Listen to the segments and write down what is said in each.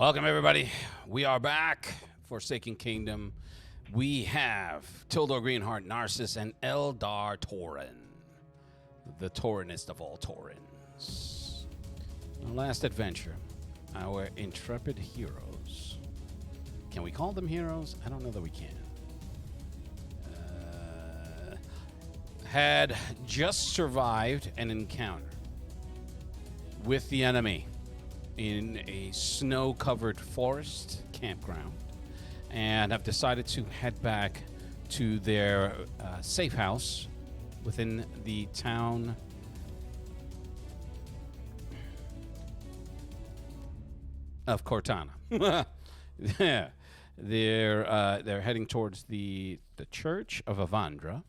Welcome, everybody. We are back. Forsaken Kingdom. We have Tildor Greenheart, Narcissus, and Eldar Tauren, the Taurenist of all Taurens. Our last adventure, our intrepid heroes. Can we call them heroes? I don't know that we can. Had just survived an encounter with the enemy in a snow-covered forest campground, and have decided to head back to their safe house within the town of Cortana. Yeah, they're heading towards the Church of Avandra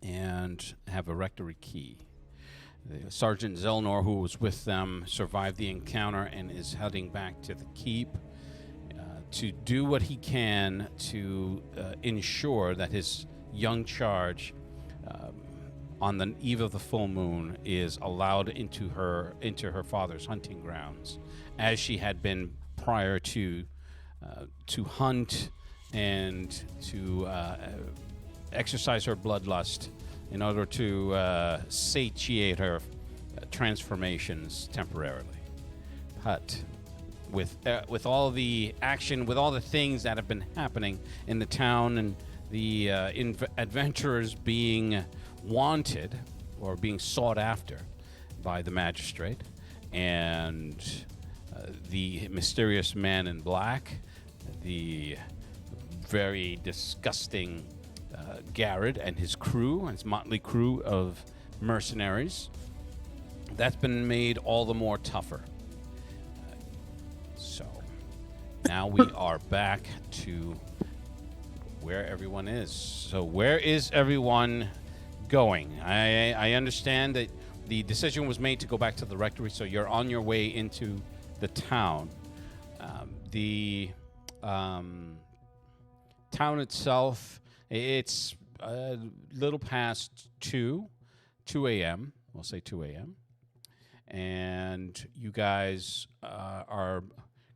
and have a rectory key. Sergeant Zelnor, who was with them, survived the encounter and is heading back to the keep to do what he can to ensure that his young charge on the eve of the full moon is allowed into her father's hunting grounds, as she had been prior to hunt and to exercise her bloodlust in order to satiate her transformations temporarily. But with all the action, with all the things that have been happening in the town, and the adventurers being wanted or being sought after by the magistrate, and the mysterious man in black, the very disgusting Garrett and his crew, his motley crew of mercenaries, that's been made all the more tougher. So now we are back to where everyone is. So where is everyone going? I understand that the decision was made to go back to the rectory, so you're on your way into the town. The town itself, it's a little past 2 a.m. We'll say 2 a.m. And you guys are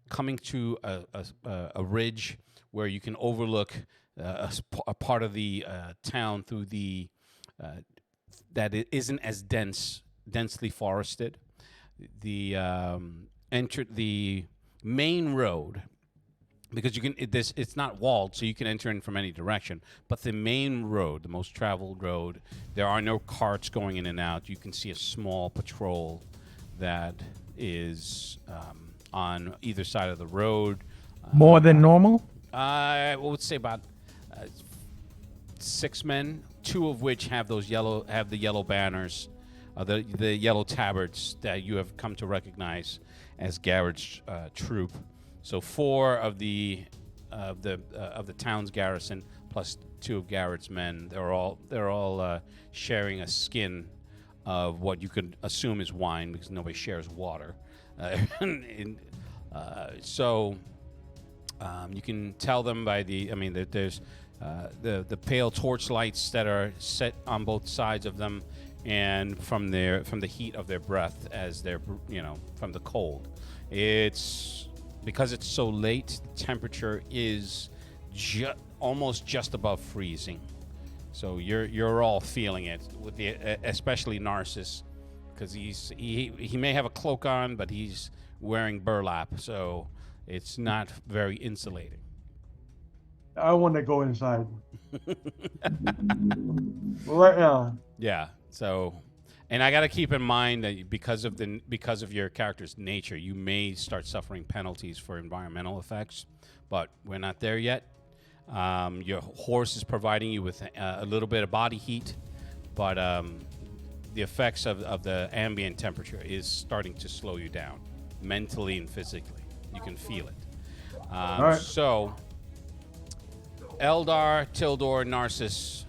coming to a ridge where you can overlook a part of the town through the that it isn't as densely forested. The the main road, because you can it's not walled, so you can enter in from any direction. But the main road, the most traveled road, there are no carts going in and out. You can see a small patrol that is on either side of the road. More than normal? I would say about 6 men, 2 of which have the yellow banners, the yellow tabards that you have come to recognize as Garrett's troop. So 4 of the town's garrison plus 2 of Garrett's men. They're all sharing a skin of what you could assume is wine, because nobody shares water. So you can tell them by there's the pale torch lights that are set on both sides of them, and from the heat of their breath as they're from the cold. It's because it's so late, the temperature is almost just above freezing. So you're all feeling it, with especially Narcissus, because he may have a cloak on, but he's wearing burlap, so it's not very insulating. I want to go inside right now. Yeah. So, and I got to keep in mind that because of your character's nature, you may start suffering penalties for environmental effects, but we're not there yet. Your horse is providing you with a little bit of body heat, but the effects of the ambient temperature is starting to slow you down mentally and physically. You can feel it. All right. So, Eldar, Tildor, Narcissus,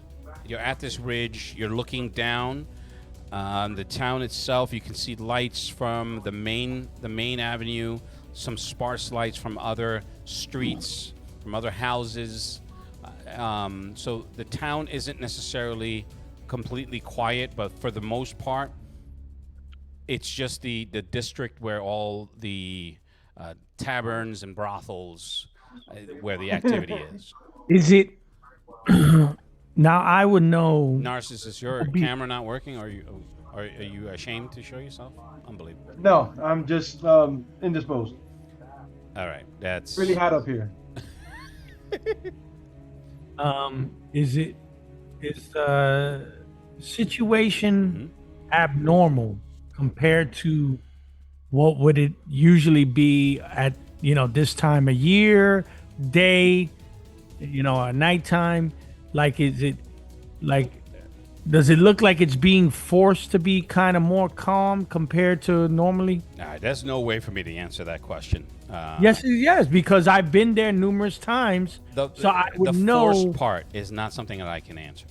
you're at this ridge. You're looking down on the town itself. You can see lights from the main avenue, some sparse lights from other streets, from other houses. So the town isn't necessarily completely quiet, but for the most part, it's just the district where all the taverns and brothels where the activity is. Is it now? I would know. Narcissus, is your camera not working? Are you ashamed to show yourself? Unbelievable. No, I'm just indisposed. All right, that's Really hot up here. Is the situation abnormal compared to what would it usually be at this time of year, day, at nighttime? Like, is it like? Does it look like it's being forced to be kind of more calm compared to normally? There's no way for me to answer that question. Yes, because I've been there numerous times, so I would know. The forced part is not something that I can answer.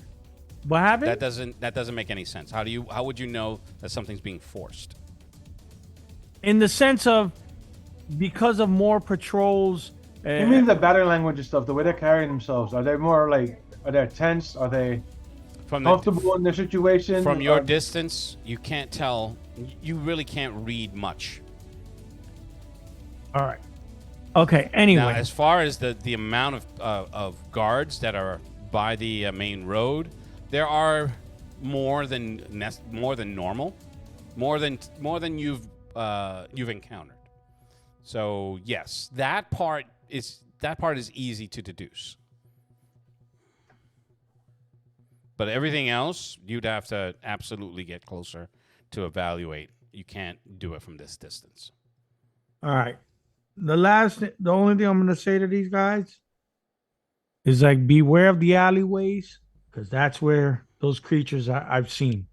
What happened? That doesn't make any sense. How would you know that something's being forced? In the sense of because of more patrols. You mean the body language and stuff, the way they're carrying themselves? Are they more like, are they tense? Are they comfortable in their situation? From your distance, you can't tell. You really can't read much. All right. Okay. Anyway, now, as far as the amount of guards that are by the main road, there are more than normal, more than you've encountered. So yes, that part is easy to deduce. But everything else, you'd have to absolutely get closer to evaluate. You can't do it from this distance. All right. The only thing I'm going to say to these guys is like, beware of the alleyways, because that's where those creatures I've seen.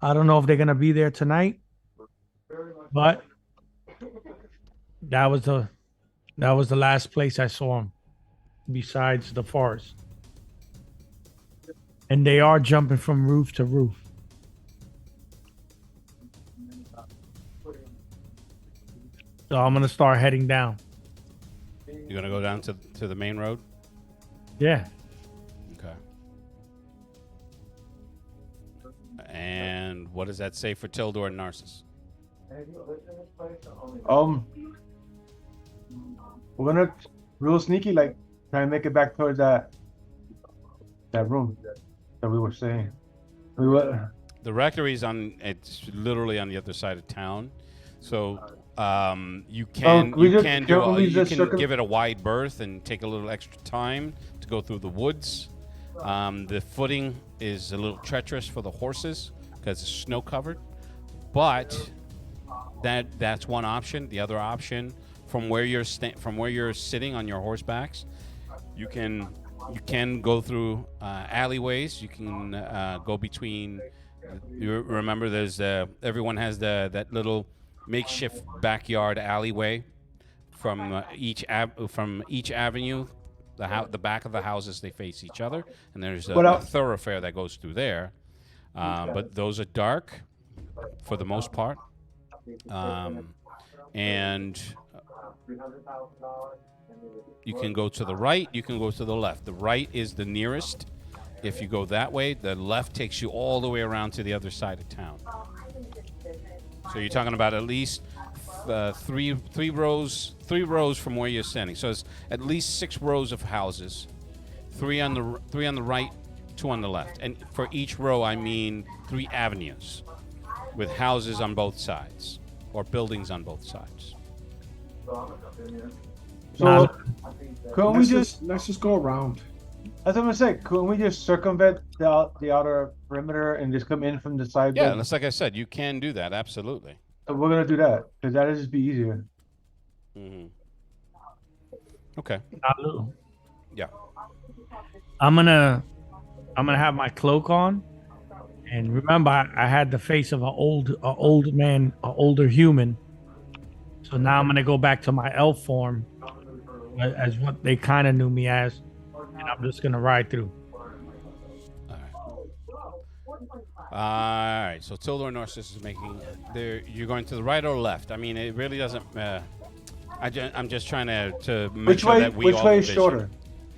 I don't know if they're going to be there tonight, but that was the last place I saw them besides the forest. And they are jumping from roof to roof. So I'm gonna start heading down. You're gonna go down to the main road? Yeah. Okay. And what does that say for Tildor and Narcissus? We're gonna real sneaky, like try and make it back towards that room that we were saying. The rectory's it's literally on the other side of town, so you can give it a wide berth and take a little extra time to go through the woods. The footing is a little treacherous for the horses because it's snow covered, but that's one option. The other option, from where you're sitting on your horsebacks, you can go through alleyways. You can go between. You remember, there's everyone has that little makeshift backyard alleyway from each avenue. The back of the houses, they face each other, and there's a thoroughfare that goes through there. But those are dark for the most part, and you can go to the right, you can go to the left. The right is the nearest. If you go that way, the left takes you all the way around to the other side of town. So you're talking about at least three rows from where you're standing. So it's at least 6 rows of houses, three on the right, 2 on the left, and for each row I mean 3 avenues with houses on both sides or buildings on both sides. So let's just go around. That's what I'm gonna say. Couldn't we just circumvent the outer perimeter and just come in from the side? Yeah, that's like I said, you can do that, absolutely. So we're gonna do that because that'll just be easier. Mm-hmm. Okay. Yeah. I'm gonna have my cloak on, and remember, I had the face of an old man, an older human. So now I'm gonna go back to my elf form, as what they kind of knew me as, and I'm just gonna ride through. All right. So Tildor and Narcissus is making. You're going to the right or left? I mean, it really doesn't. I'm just trying to make sure that we all. Which way is shorter?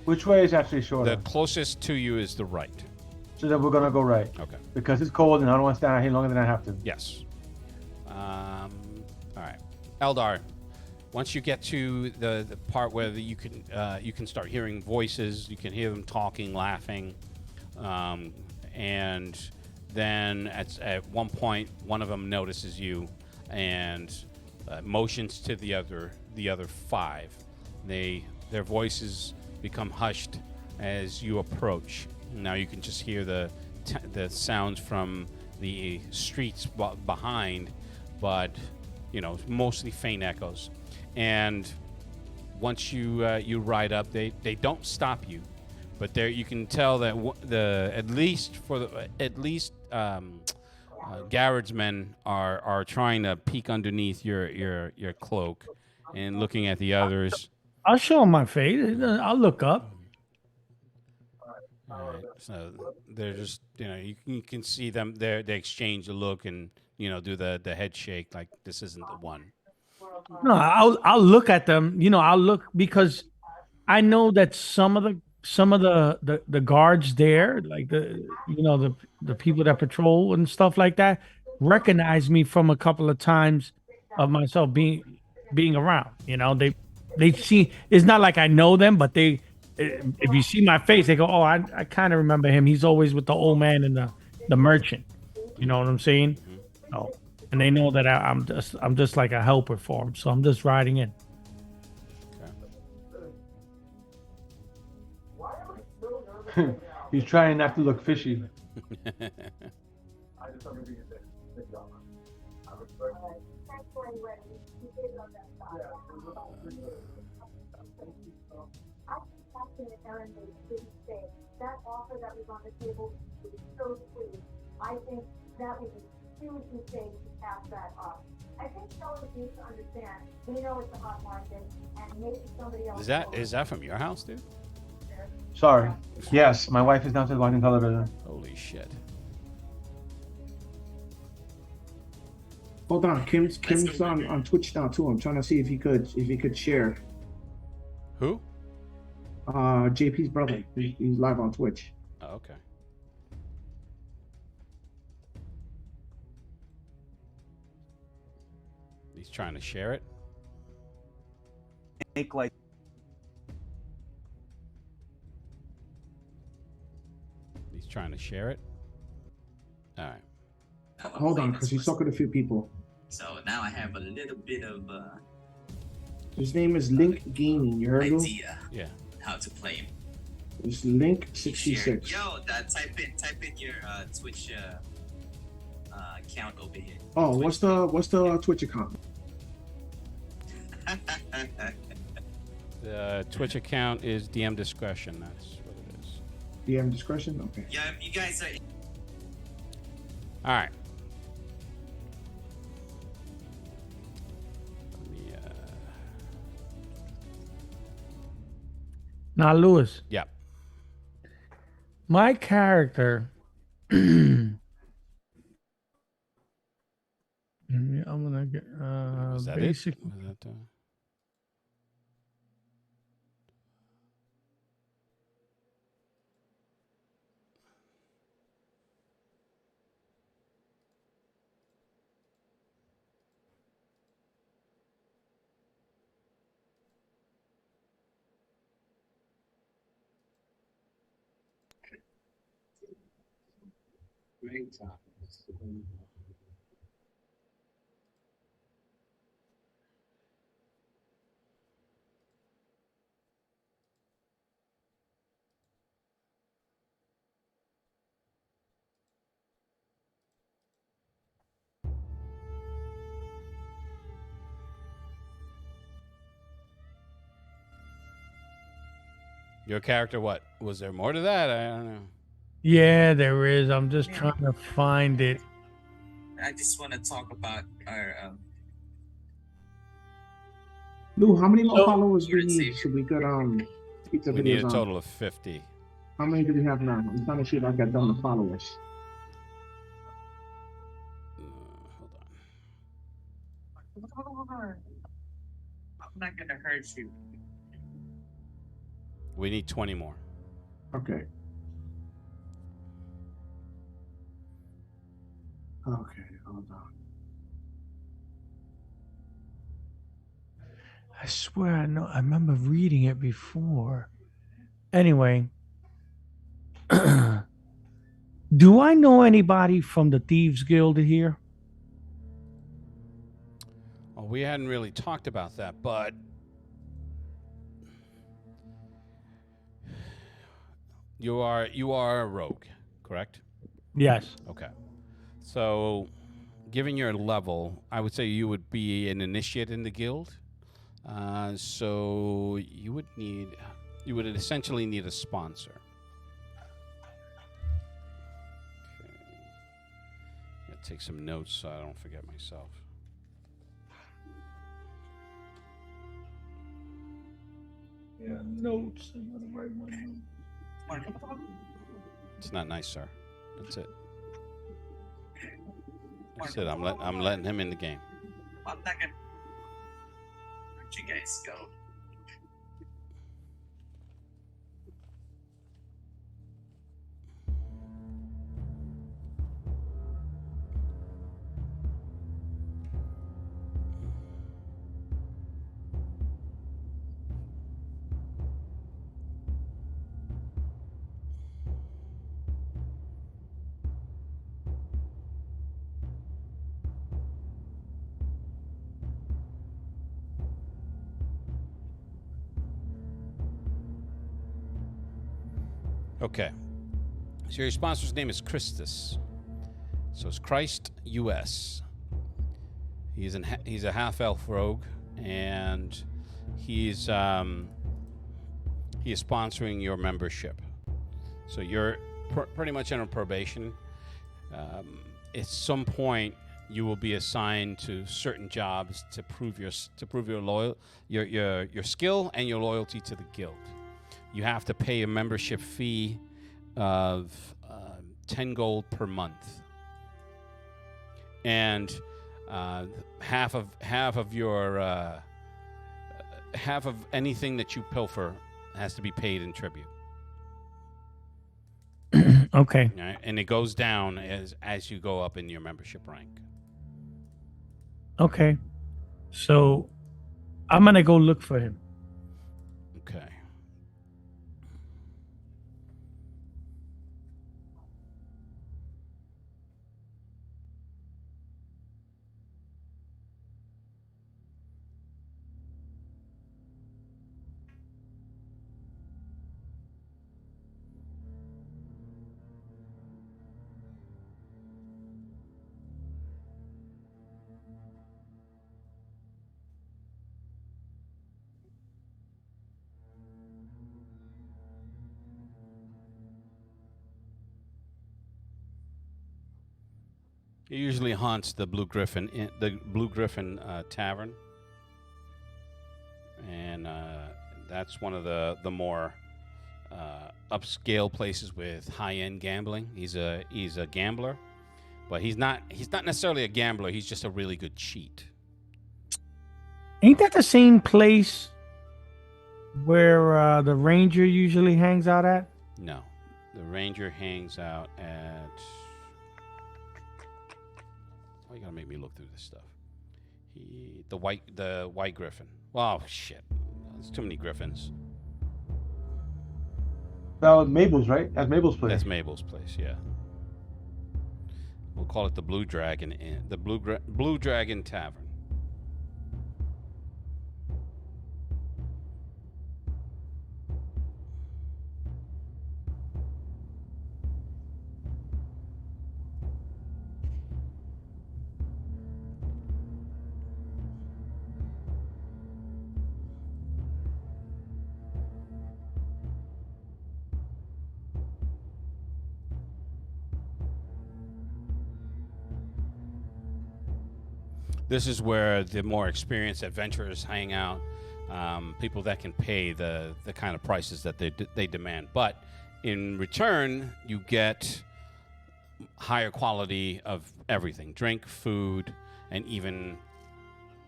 Which way is actually shorter? The closest to you is the right. So then we're gonna go right. Okay. Because it's cold and I don't want to stand out here longer than I have to. Yes. All right. Eldar, once you get to the part where you can start hearing voices, you can hear them talking, laughing, and then at one point, one of them notices you and motions to the other five. Their voices become hushed as you approach. Now you can just hear the sounds from the streets behind, but mostly faint echoes. And once you ride up, they don't stop you, but there you can tell that at least Garrett's men are trying to peek underneath your cloak and looking at the others. I'll show him my face. I'll look up. All right, so they're just you can see them there. They exchange a look and do the head shake like this isn't the one. No, I'll look at them. I'll look because I know that some of the guards there, like the people that patrol and stuff like that, recognize me from a couple of times of myself being around. They see. It's not like I know them, but if you see my face, they go, "Oh, I kind of remember him. He's always with the old man and the merchant." You know what I'm saying? Oh, and they know that I'm just like a helper for them, so I'm just riding in. Okay. He's trying not to look fishy. That offer that was on the table was so sweet. I think that was a huge mistake to pass that up. I think sellers need to understand. We know it's a hot market, and maybe somebody else. Is that from your house, dude? Sorry. Yes, my wife is downstairs watching television. Holy shit. Hold on, Kim's on Twitch now too. I'm trying to see if he could share. Who? JP's brother. He's live on Twitch. Oh, okay. He's trying to share it. Make like. He's trying to share it. All right. Hold on, because he's talking to a few people. So now I have a little bit of His name is Link Gaming. You heard him? idea Yeah. how to play him. It's Link66. Yo, type in your Twitch account over here. Oh, Twitch. what's the Twitch account? The Twitch account is DM Discretion. That's what it is. DM Discretion? Okay. Yeah, you guys are. All right. Let me, Now, Lewis, yeah. my character. I'm gonna get Was that basic. it? Was that, your character, what? Was there more to that? I don't know. Yeah, there is. I'm just trying to find it. I just want to talk about our. Lou, how many more So- followers do we Let's need see. so we could keep the We need videos a on? total of 50. How many do we have now? I'm trying to see if I got done the followers. Hold on. I'm not gonna hurt you. We need 20 more. Okay. Okay, hold on. I swear I know. I remember reading it before. Anyway, do I know anybody from the Thieves Guild here? Well, we hadn't really talked about that, but you are a rogue, correct? Yes. Okay. So, given your level, I would say you would be an initiate in the guild. So you would essentially need a sponsor. Okay. Gotta take some notes so I don't forget myself. Yeah, notes. I'm gonna write my notes. Mark, It's not nice, sir. That's it. That's it. I'm letting him in the game. one second. Where'd you guys go? Okay. So your sponsor's name is Christus. So it's Christ US. He's a half elf rogue, and he is sponsoring your membership. So you're pretty much on a probation. At some point, you will be assigned to certain jobs to prove your skill and your loyalty to the guild. You have to pay a membership fee of 10 gold per month, and half of anything that you pilfer has to be paid in tribute. Okay. Right? And it goes down as you go up in your membership rank. Okay. So I'm gonna go look for him. Okay. He usually haunts the Blue Griffin Tavern, and that's one of the more upscale places with high-end gambling. He's a gambler, but he's not necessarily a gambler. He's just a really good cheat. Ain't that the same place where the ranger usually hangs out at? No, the ranger hangs out at. Oh, you gotta make me look through this stuff. The white griffin. Wow, shit. There's too many griffins. That was Mabel's, right? That's Mabel's place. That's Mabel's place, yeah. We'll call it the Blue Dragon Inn, the Blue Dragon Tavern. This is where the more experienced adventurers hang out, people that can pay the kind of prices that they demand. But in return, you get higher quality of everything: drink, food, and even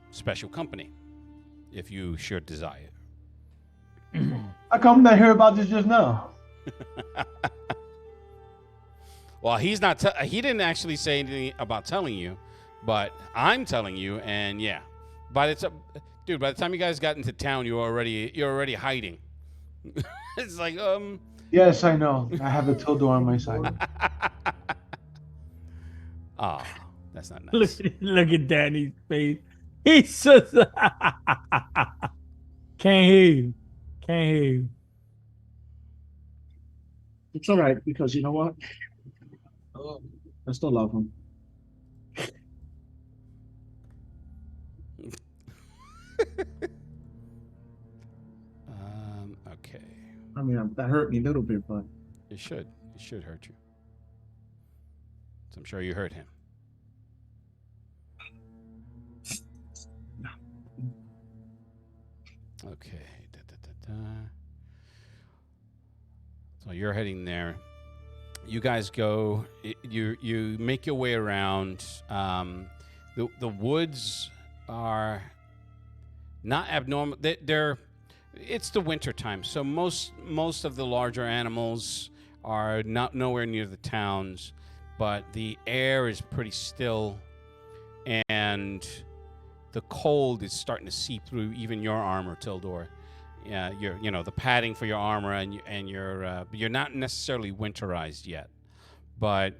special company, if you should desire. How come I hear about this just now? Well, he's not. He didn't actually say anything about telling you. But I'm telling you, and yeah, but Dude, by the time you guys got into town, you're already hiding. It's like Yes, I know. I have a Tildor on my side. Ah, that's not Look, nice. look at Danny's face. He's just can't hear you. Can't hear you. It's all right because you know what? I still love him. Okay. I mean, that hurt me a little bit, but It should hurt you. So I'm sure you hurt him. Okay. So you're heading there. You guys go. You make your way around. The woods are not abnormal. They're it's the winter time, so most of the larger animals are nowhere near the towns, but the air is pretty still, and the cold is starting to seep through even your armor, Tildor. Yeah, the padding for your armor and you're not necessarily winterized yet, but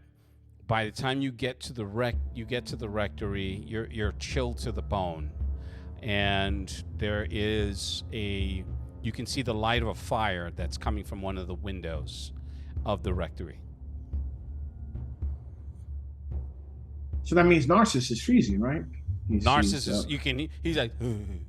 by the time you get to the rectory, you're chilled to the bone, and there is you can see the light of a fire that's coming from one of the windows of the rectory. so that means Narcissus is freezing, right? Narcissus, he's like, I'm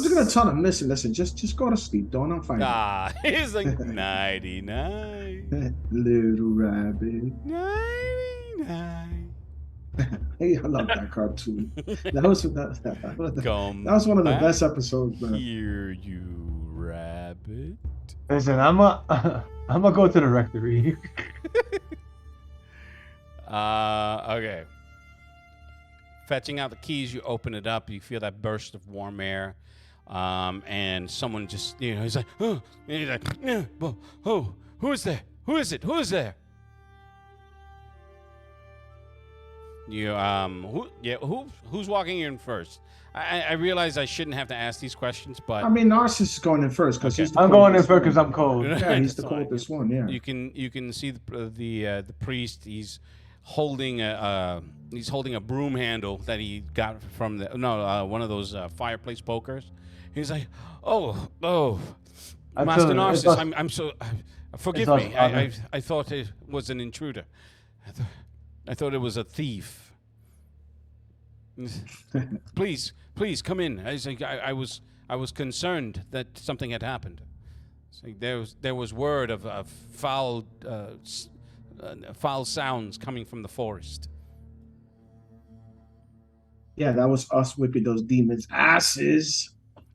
just gonna tell him, listen, just go to sleep. Don't on fire. He's like, nighty night, Little rabbit. nighty night. Hey, I love that cartoon. That was one of the best episodes, man. Here, you rabbit. Listen, I'm gonna go to the rectory. Okay. Fetching out the keys, you open it up. You feel that burst of warm air, and someone just, he's like, oh, and he's like, oh, who is there? Who is it? Who is there? Who's walking in first? I realize I shouldn't have to ask these questions, but I mean, Narcissus is going in first because he's the I'm going in coldest first because one. I'm cold. Yeah, he's the That's fine. coldest one. Yeah. You can see the priest. He's holding a broom handle that he got from one of those fireplace pokers. He's like, oh, Master Narcissus, I'm so forgive me. I thought it was an intruder. I thought it was a thief. Please come in. I was concerned that something had happened. There was word of foul sounds coming from the forest. Yeah, that was us whipping those demons' asses.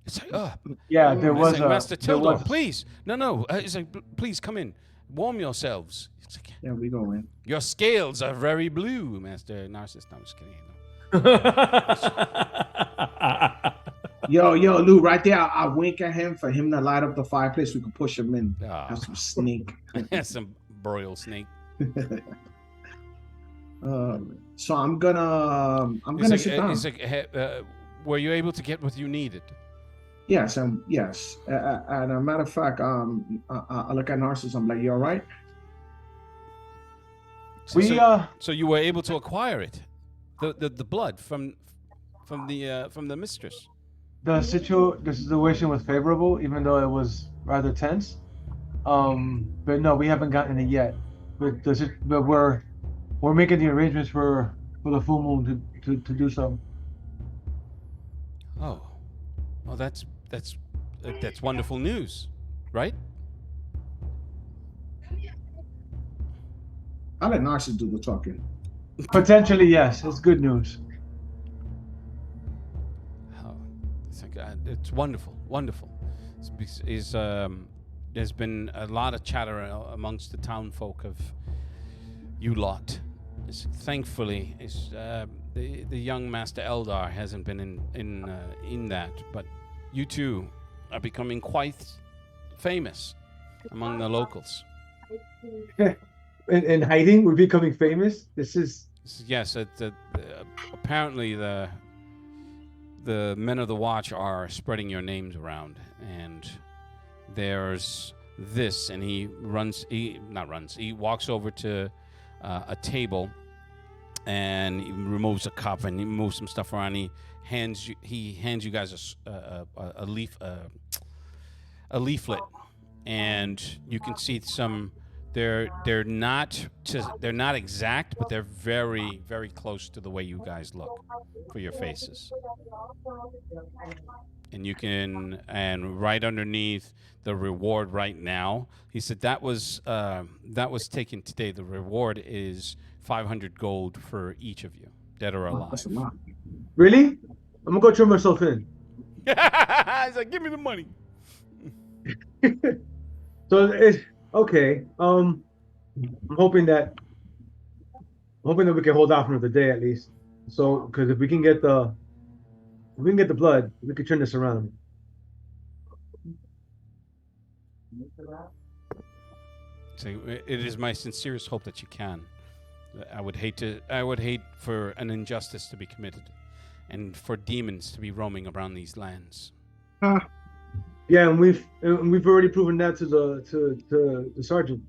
It's like, Yeah, there was Master there Tildor, was- please. No. It's like, please come in. Warm yourselves. It's like, Yeah, we go in. your scales are very blue, Master Narcissus. No, I'm just kidding. Yo, Lou, right there. I wink at him for him to light up the fireplace. We can push him in. Ah. Have some snake. Some broil snake. So I'm gonna sit down. It's like, were you able to get what you needed? Yes, yes. And a matter of fact, I look at Narcissus. I'm like, you all right? So you were able to acquire it, the blood from the mistress. the situation was favorable, even though it was rather tense. But no, we haven't gotten it yet. But we're making the arrangements for the full moon to do so. Oh, well, that's wonderful news, right? I'll let Narcissus do the talking. Potentially, yes. It's good news. Oh, it's wonderful. There's been a lot of chatter amongst the town folk of you lot. Thankfully, the young Master Eldar hasn't been in that, but you two are becoming quite famous among the locals. In hiding, we're becoming famous. This is Yes, apparently the men of the watch are spreading your names around, and there's this, and he walks over to a table, and he removes a cup and he moves some stuff around. He hands you guys a leaflet, and you can see some. They're not exact, but they're very, very close to the way you guys look for your faces. And you can, and right underneath the reward right now, he said that was taken today. The reward is 500 gold for each of you, dead or alive. That's a lot. Really? I'm gonna go turn myself in. He's like, give me the money. So it's okay. I'm hoping that we can hold off another day at least. So, because if we can get the blood, we can turn this around. So it is my sincerest hope that you can. I would hate for an injustice to be committed, and for demons to be roaming around these lands. Yeah, and we've already proven that to the sergeant.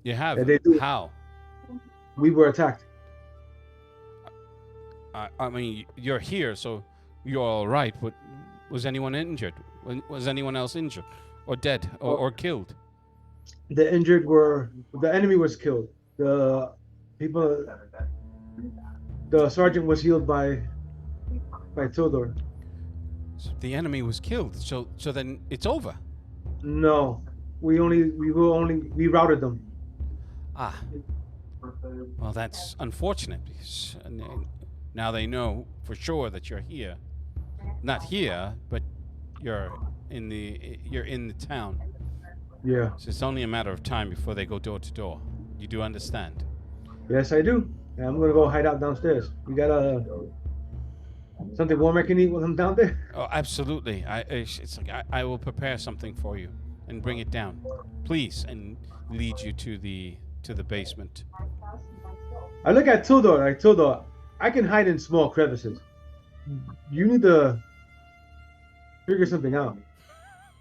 You have? Yeah, they do. How? We were attacked. I mean, you're here, so you're all right. But was anyone injured? Was anyone else injured, or dead, or killed? The enemy was killed. The sergeant was healed by Tildor. So the enemy was killed. So then it's over. No, we routed them. Ah. Well, that's unfortunate, because now they know for sure that you're here. Not here, but you're in the town. Yeah. So it's only a matter of time before they go door to door. You do understand? Yes, I do. And I'm gonna go hide out downstairs. You got something warm I can eat while I'm down there? Oh, absolutely. It's like I will prepare something for you and bring it down, please, and lead you to the basement. I look at Tildor. I can hide in small crevices. You need to figure something out.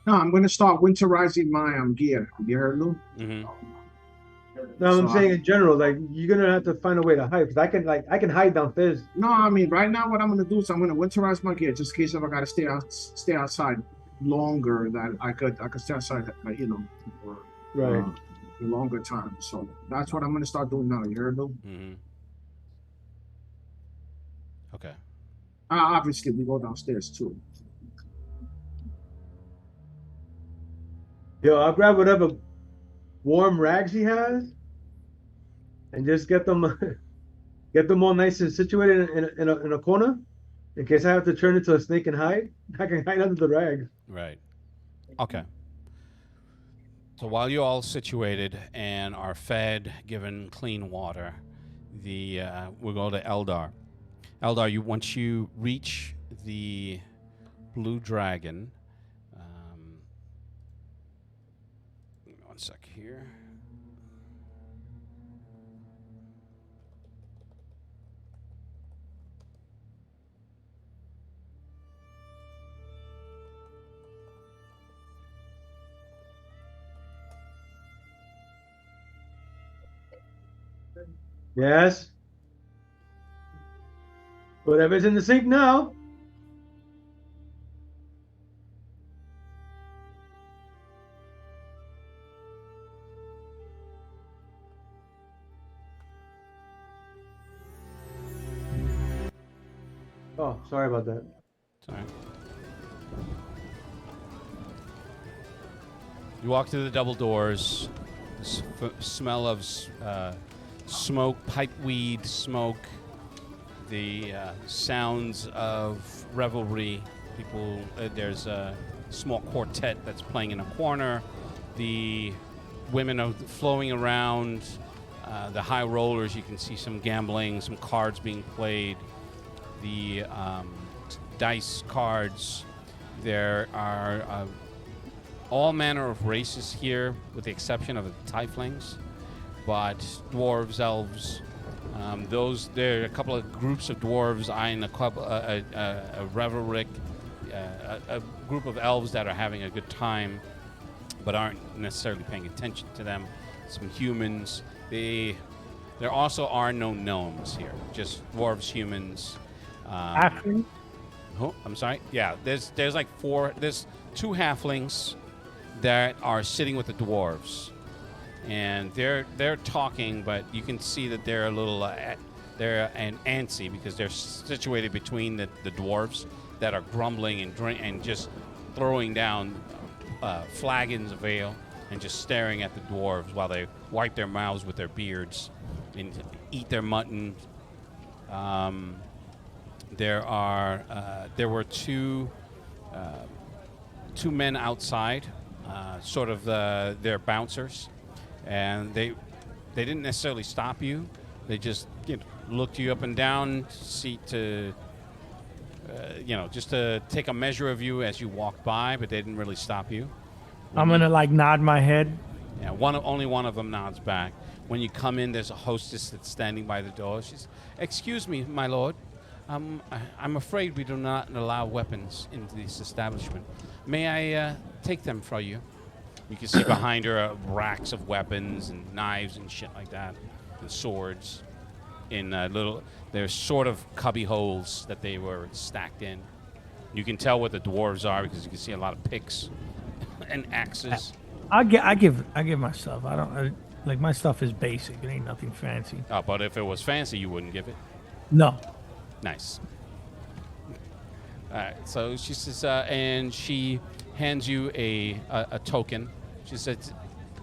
No, I'm going to start winterizing my gear. You heard, Lou? Mm-hmm. No, I'm saying in general, like you're gonna have to find a way to hide, because I can hide downstairs. No, I mean right now what I'm going to do is I'm going to winterize my gear just in case if I got to stay outside longer. That I could stay outside, Right. A longer time. So that's what I'm going to start doing now. You heard, Lou? Mm-hmm. Okay. Obviously, we go downstairs too. Yo, I'll grab whatever warm rags he has, and just get them all nice and situated in a corner, in case I have to turn into a snake and hide. I can hide under the rags. Right. Okay. So while you're all situated and are fed, given clean water, we'll go to Eldar. Eldar, once you reach the Blue Dragon, give me one sec here. Yes. Whatever's in the sink now. Oh, sorry about that. Sorry. You walk through the double doors. The smell of smoke, pipeweed smoke. The sounds of revelry. People, there's a small quartet that's playing in a corner. The women are flowing around. The high rollers, you can see some gambling, some cards being played. The dice cards. There are all manner of races here, with the exception of the tieflings. But dwarves, elves, There are a couple of groups of dwarves eyeing a revelrick, a group of elves that are having a good time, but aren't necessarily paying attention to them. Some humans. There also are no gnomes here, just dwarves, humans. Halfling? Oh, I'm sorry. Yeah, there's like four. There's 2 halflings that are sitting with the dwarves, and they're talking, but you can see that they're a little they're antsy because they're situated between the dwarves that are grumbling and just throwing down flagons of ale and just staring at the dwarves while they wipe their mouths with their beards and eat their mutton. There were two men outside, sort of they're bouncers, and they didn't necessarily stop you. They just looked you up and down, just to take a measure of you as you walked by, but they didn't really stop you. I'm gonna like nod my head. Yeah, only one of them nods back. When you come in, there's a hostess that's standing by the door. She's, "Excuse me, my lord. I'm afraid we do not allow weapons into this establishment. May I take them from you?" You can see behind her racks of weapons and knives and shit like that, and swords in there's sort of cubby holes that they were stacked in. You can tell what the dwarves are because you can see a lot of picks and axes. I give my stuff. Like my stuff is basic. It ain't nothing fancy. Oh, but if it was fancy, you wouldn't give it. No. Nice. All right. So she says, and she hands you a token. She says,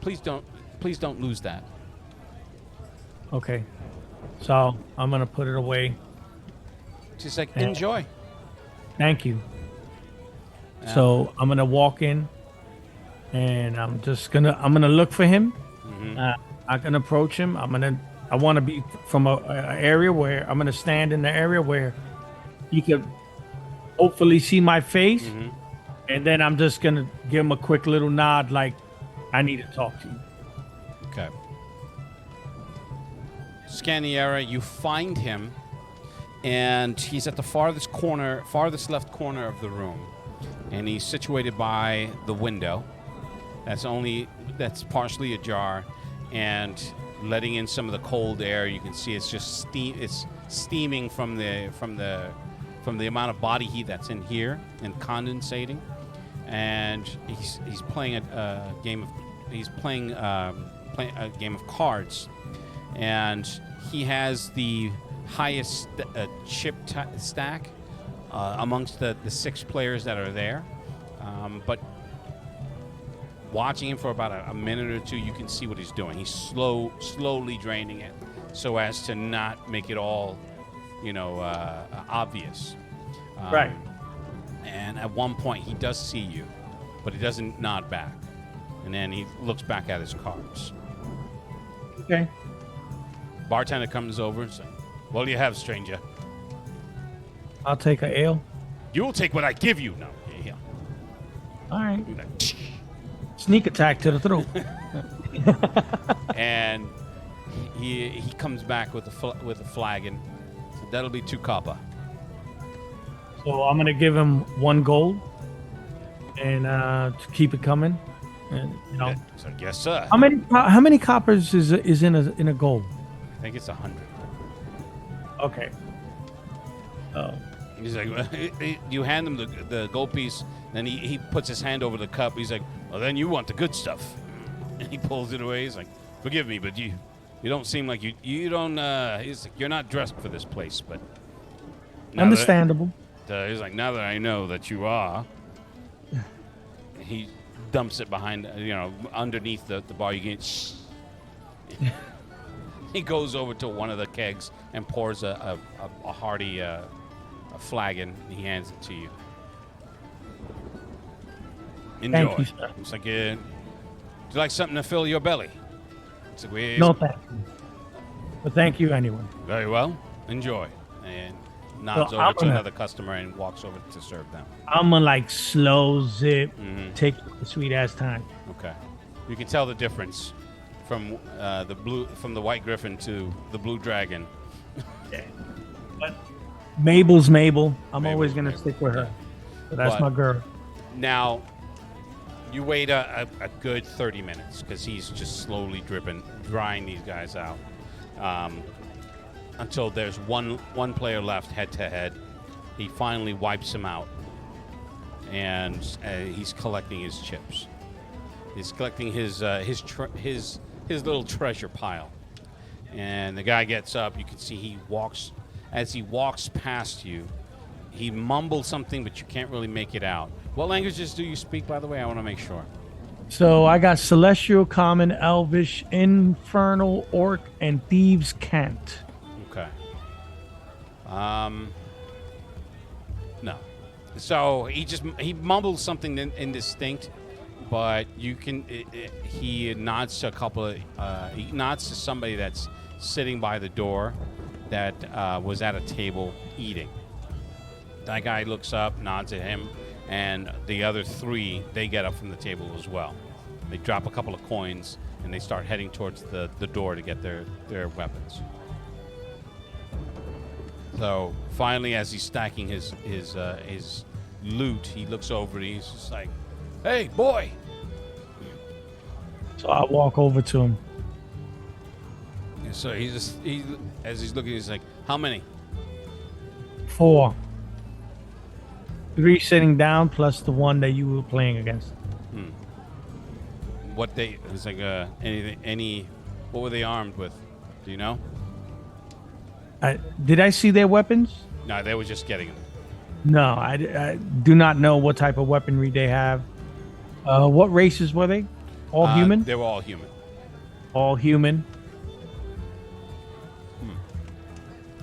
"Please don't lose that." Okay. So I'm gonna put it away. She's like, "Enjoy." Thank you. So I'm gonna walk in, and I'm gonna look for him. I can approach him. I want to be from a area where I'm gonna stand in the area where he could hopefully see my face, and then I'm just gonna give him a quick little nod, like I need to talk to you. Okay. Scan the area. You find him, and he's at the farthest left corner of the room, and he's situated by the window. That's partially ajar, and letting in some of the cold air. You can see it's just steaming from the amount of body heat that's in here and condensating. And he's playing a game of cards, and he has the highest chip stack amongst the 6 players that are there. But watching him for about a minute or two, you can see what he's doing. He's slowly draining it so as to not make it all, obvious. Right. And at one point, he does see you, but he doesn't nod back. And then he looks back at his cards. Okay. Bartender comes over and says, "What do you have, stranger?" I'll take a ale. "You'll take what I give you." "No. Yeah." All right. He's like, Sneak attack to the throat. and he comes back with a flagon. So that'll be 2 copper. So I'm gonna give him 1 gold, and to keep it coming. And So yes, sir. how many coppers is in a gold? I think it's 100. Okay. Oh. He's like, you hand him the gold piece, then he puts his hand over the cup. He's like, "Well, then you want the good stuff." And he pulls it away. He's like, "Forgive me, but you don't seem like you don't. He's like, "You're not dressed for this place, but." Understandable. He's like, "Now that I know that you are," he dumps it behind, underneath the bar. You get. He goes over to one of the kegs and pours a hearty a flagon. And he hands it to you. Enjoy. Thank you, sir. It's like, would you like something to fill your belly? It's like, No, thank you. But thank you anyway. Very well. Enjoy. And nods So over I'm to gonna- another customer and walks over to serve them. I'm gonna like slow zip, take the sweet ass time. Okay. You can tell the difference from the White Griffin to the Blue Dragon. But Mabel's Mabel. I'm Mabel's always gonna Mabel, stick with her. yeah. So that's But- my girl. Now, you wait a good 30 minutes because he's just slowly drying these guys out until there's one player left head to head. He finally wipes him out, and he's collecting his chips. He's collecting his little treasure pile. And the guy gets up. You can see as he walks past you, he mumbles something, but you can't really make it out. What languages do you speak, by the way? I want to make sure. So I got Celestial, Common, Elvish, Infernal, Orc, and Thieves' Cant. Okay. No. So he mumbles something indistinct, but you can. He nods to a couple of. He nods to somebody that's sitting by the door, that was at a table eating. That guy looks up, nods at him, and the other three, they get up from the table as well. They drop a couple of coins, and they start heading towards the door to get their weapons. So finally, as he's stacking his loot, he looks over and he's just like, "Hey, boy!" So I walk over to him. And so as he's looking, he's like, "How many?" 4. 3 sitting down plus the one that you were playing against. What it was like? What were they armed with? Do you know? Did I see their weapons? No, they were just getting them. No, I do not know what type of weaponry they have. What races were they? All human? They were all human. All human.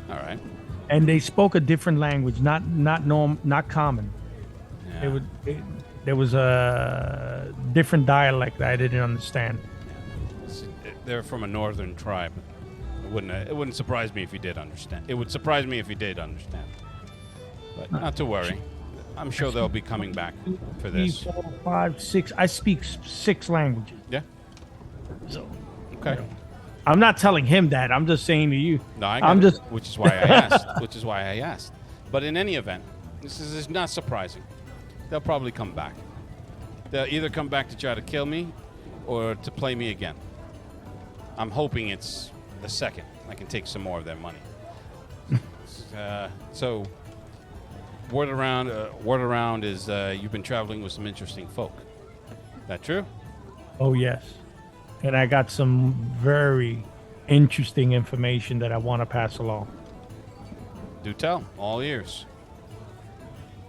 All right. And they spoke a different language, not common. Yeah. There was a different dialect that I didn't understand. They're from a northern tribe. It wouldn't surprise me if you did understand. It would surprise me if you did understand. But not to worry. I'm sure they'll be coming back for 3, this. 4, 5, 6. I speak 6 languages. Yeah. So Okay. I'm not telling him that. I'm just saying to you. No, I'm it, just which is why I asked. But in any event, this is not surprising. They'll probably come back. They'll either come back to try to kill me or to play me again. I'm hoping it's the second. I can take some more of their money. So, word around is you've been traveling with some interesting folk. That true? Oh, yes. And I got some very interesting information that I want to pass along. Do tell. All ears.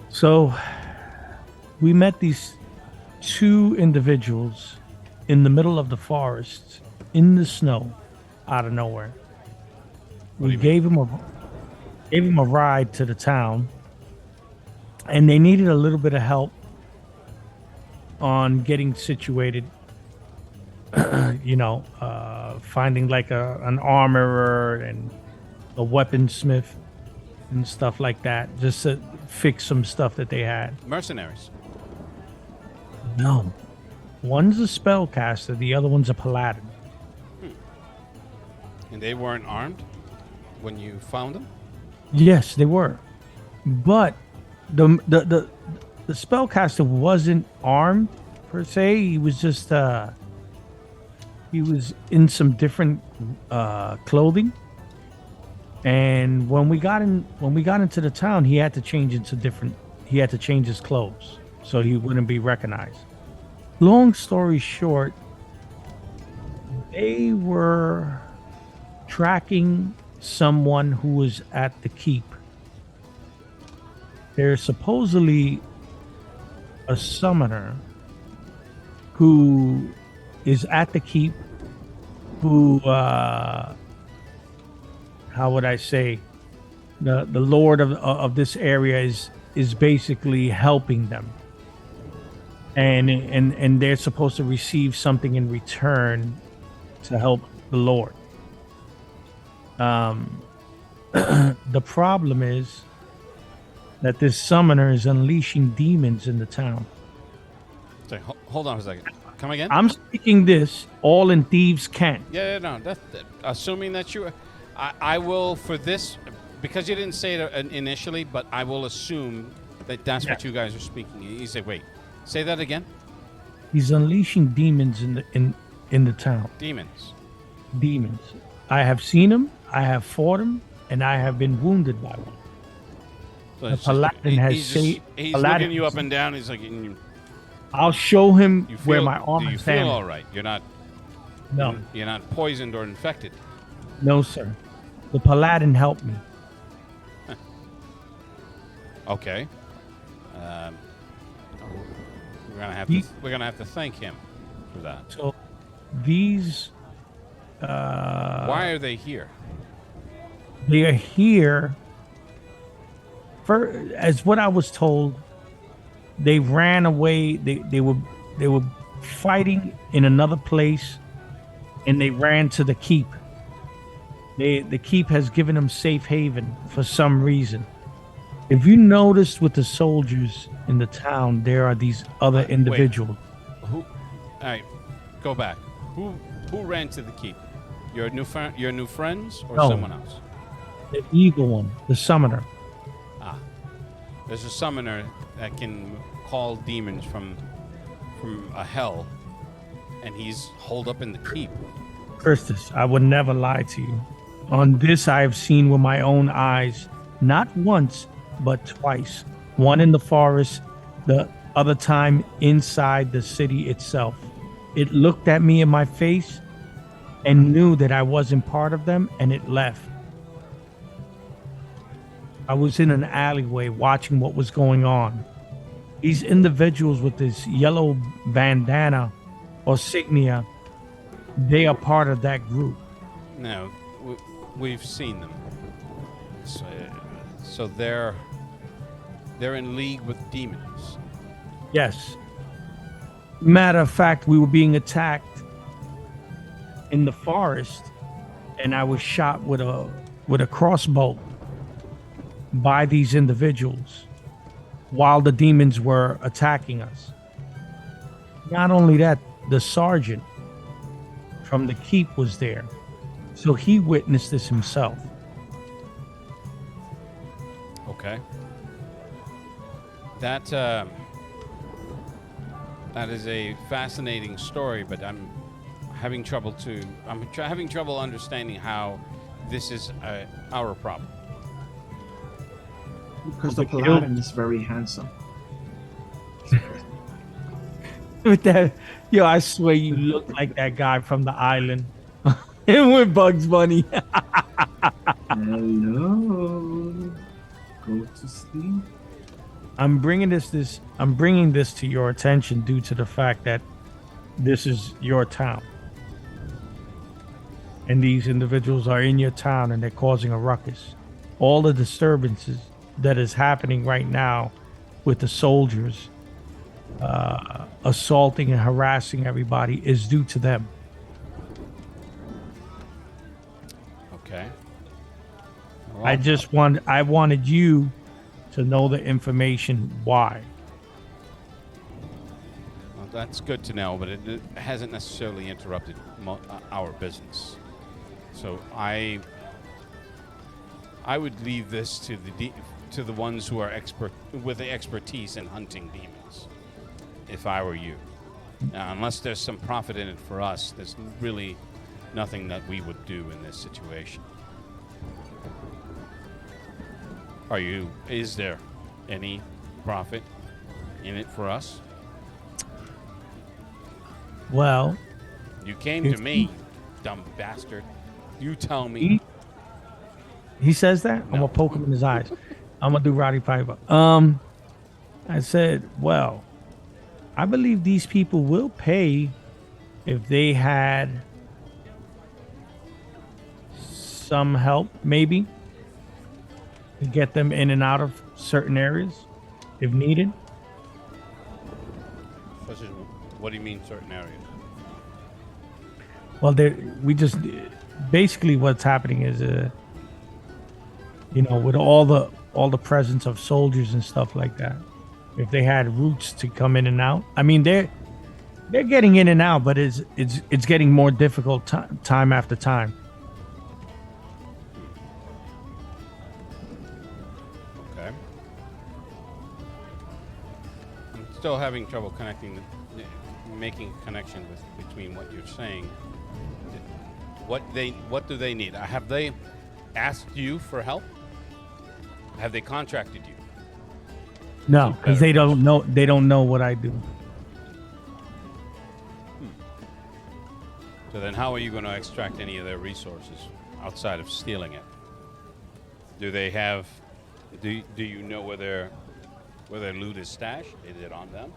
So, we met these 2 individuals in the middle of the forest, in the snow, out of nowhere. do We you gave them a ride to the town, and they needed a little bit of help on getting situated. Finding like an armorer and a weaponsmith and stuff like that, just to fix some stuff that they had. Mercenaries. No, one's a spellcaster, the other one's a paladin. And they weren't armed when you found them? Yes, they were, but the spellcaster wasn't armed per se. He was just he was in some different clothing, and when we got into the town, he had to change his clothes so he wouldn't be recognized. Long story short, they were tracking someone who was at the keep. There's supposedly a summoner who is at the keep, who how would I say, the lord of this area is basically helping them, and they're supposed to receive something in return to help the lord. The problem is that this summoner is unleashing demons in the town. Sorry, hold on a second. Come again? I'm speaking this all in Thieves' Cant. Yeah, no. Assuming that you, I will, for this, because you didn't say it initially, but I will assume that that's what Yeah. you guys are speaking. You say, wait, say that again? He's unleashing demons in the town. Demons. Demons. I have seen him. I have fought him, and I have been wounded by one. So The it's just- paladin has he's saved- he's paladin- looking you up and down. He's like, you I'll show him feel, where my arm do you is feel all damaged. right? You're not, No, you're not poisoned or infected. no, sir. The paladin helped me. Okay. We're gonna have to thank him for that. So these Why are they here? they are here for, as what I was told, they ran away. They were fighting in another place, and they ran to the keep. The keep has given them safe haven for some reason. If you noticed with the soldiers in the town, there are these other individuals. Who? All right, go back. Who ran to the keep? Your new friends or No. someone else? The evil one, the summoner. There's a summoner that can call demons from a hell, and he's holed up in the keep. Christus, I would never lie to you. On this, I have seen with my own eyes, not once, but twice. One in the forest, the other time inside the city itself. It looked at me in my face and knew that I wasn't part of them, and it left. I was in an alleyway watching what was going on. These individuals with this yellow bandana or signia, they are part of that group. No, we've seen them. So they're in league with demons. Yes. Matter of fact, we were being attacked in the forest, and I was shot with a crossbow by these individuals while the demons were attacking us. Not only that, the sergeant from the keep was there, so he witnessed this himself. Okay. That is a fascinating story, but I'm having trouble understanding how this is our problem. Because the paladin is very handsome. With that, yo, I swear you look like that guy from the island. And with Bugs Bunny. Hello. Go to sleep. I'm bringing this to your attention due to the fact that this is your town. And these individuals are in your town and they're causing a ruckus. All the disturbances that is happening right now with the soldiers assaulting and harassing everybody is due to them. Okay. I wanted you to know the information why. Well, that's good to know, but it hasn't necessarily interrupted our business. So I would leave this to the ones who are with the expertise in hunting demons. If I were you, now, unless there's some profit in it for us, there's really nothing that we would do in this situation. Is there any profit in it for us? Well, You came to If me, you- dumb bastard. You tell me. he says that. I'm No. gonna poke him in his eyes. I'm gonna do Roddy Piper. I said, well, I believe these people will pay if they had some help, maybe, to get them in and out of certain areas if needed. Such as, what do you mean, certain areas? Well, we just basically what's happening is, with all the presence of soldiers and stuff like that, if they had routes to come in and out, I mean they're getting in and out, but it's getting more difficult time after time. Okay. I'm still having trouble making a connection between what you're saying. What do they need? Have they asked you for help? Have they contracted you? No, because they don't know. They don't know what I do. So then, how are you going to extract any of their resources outside of stealing it? Do they have? Do you know where their loot is stashed? Is it on them?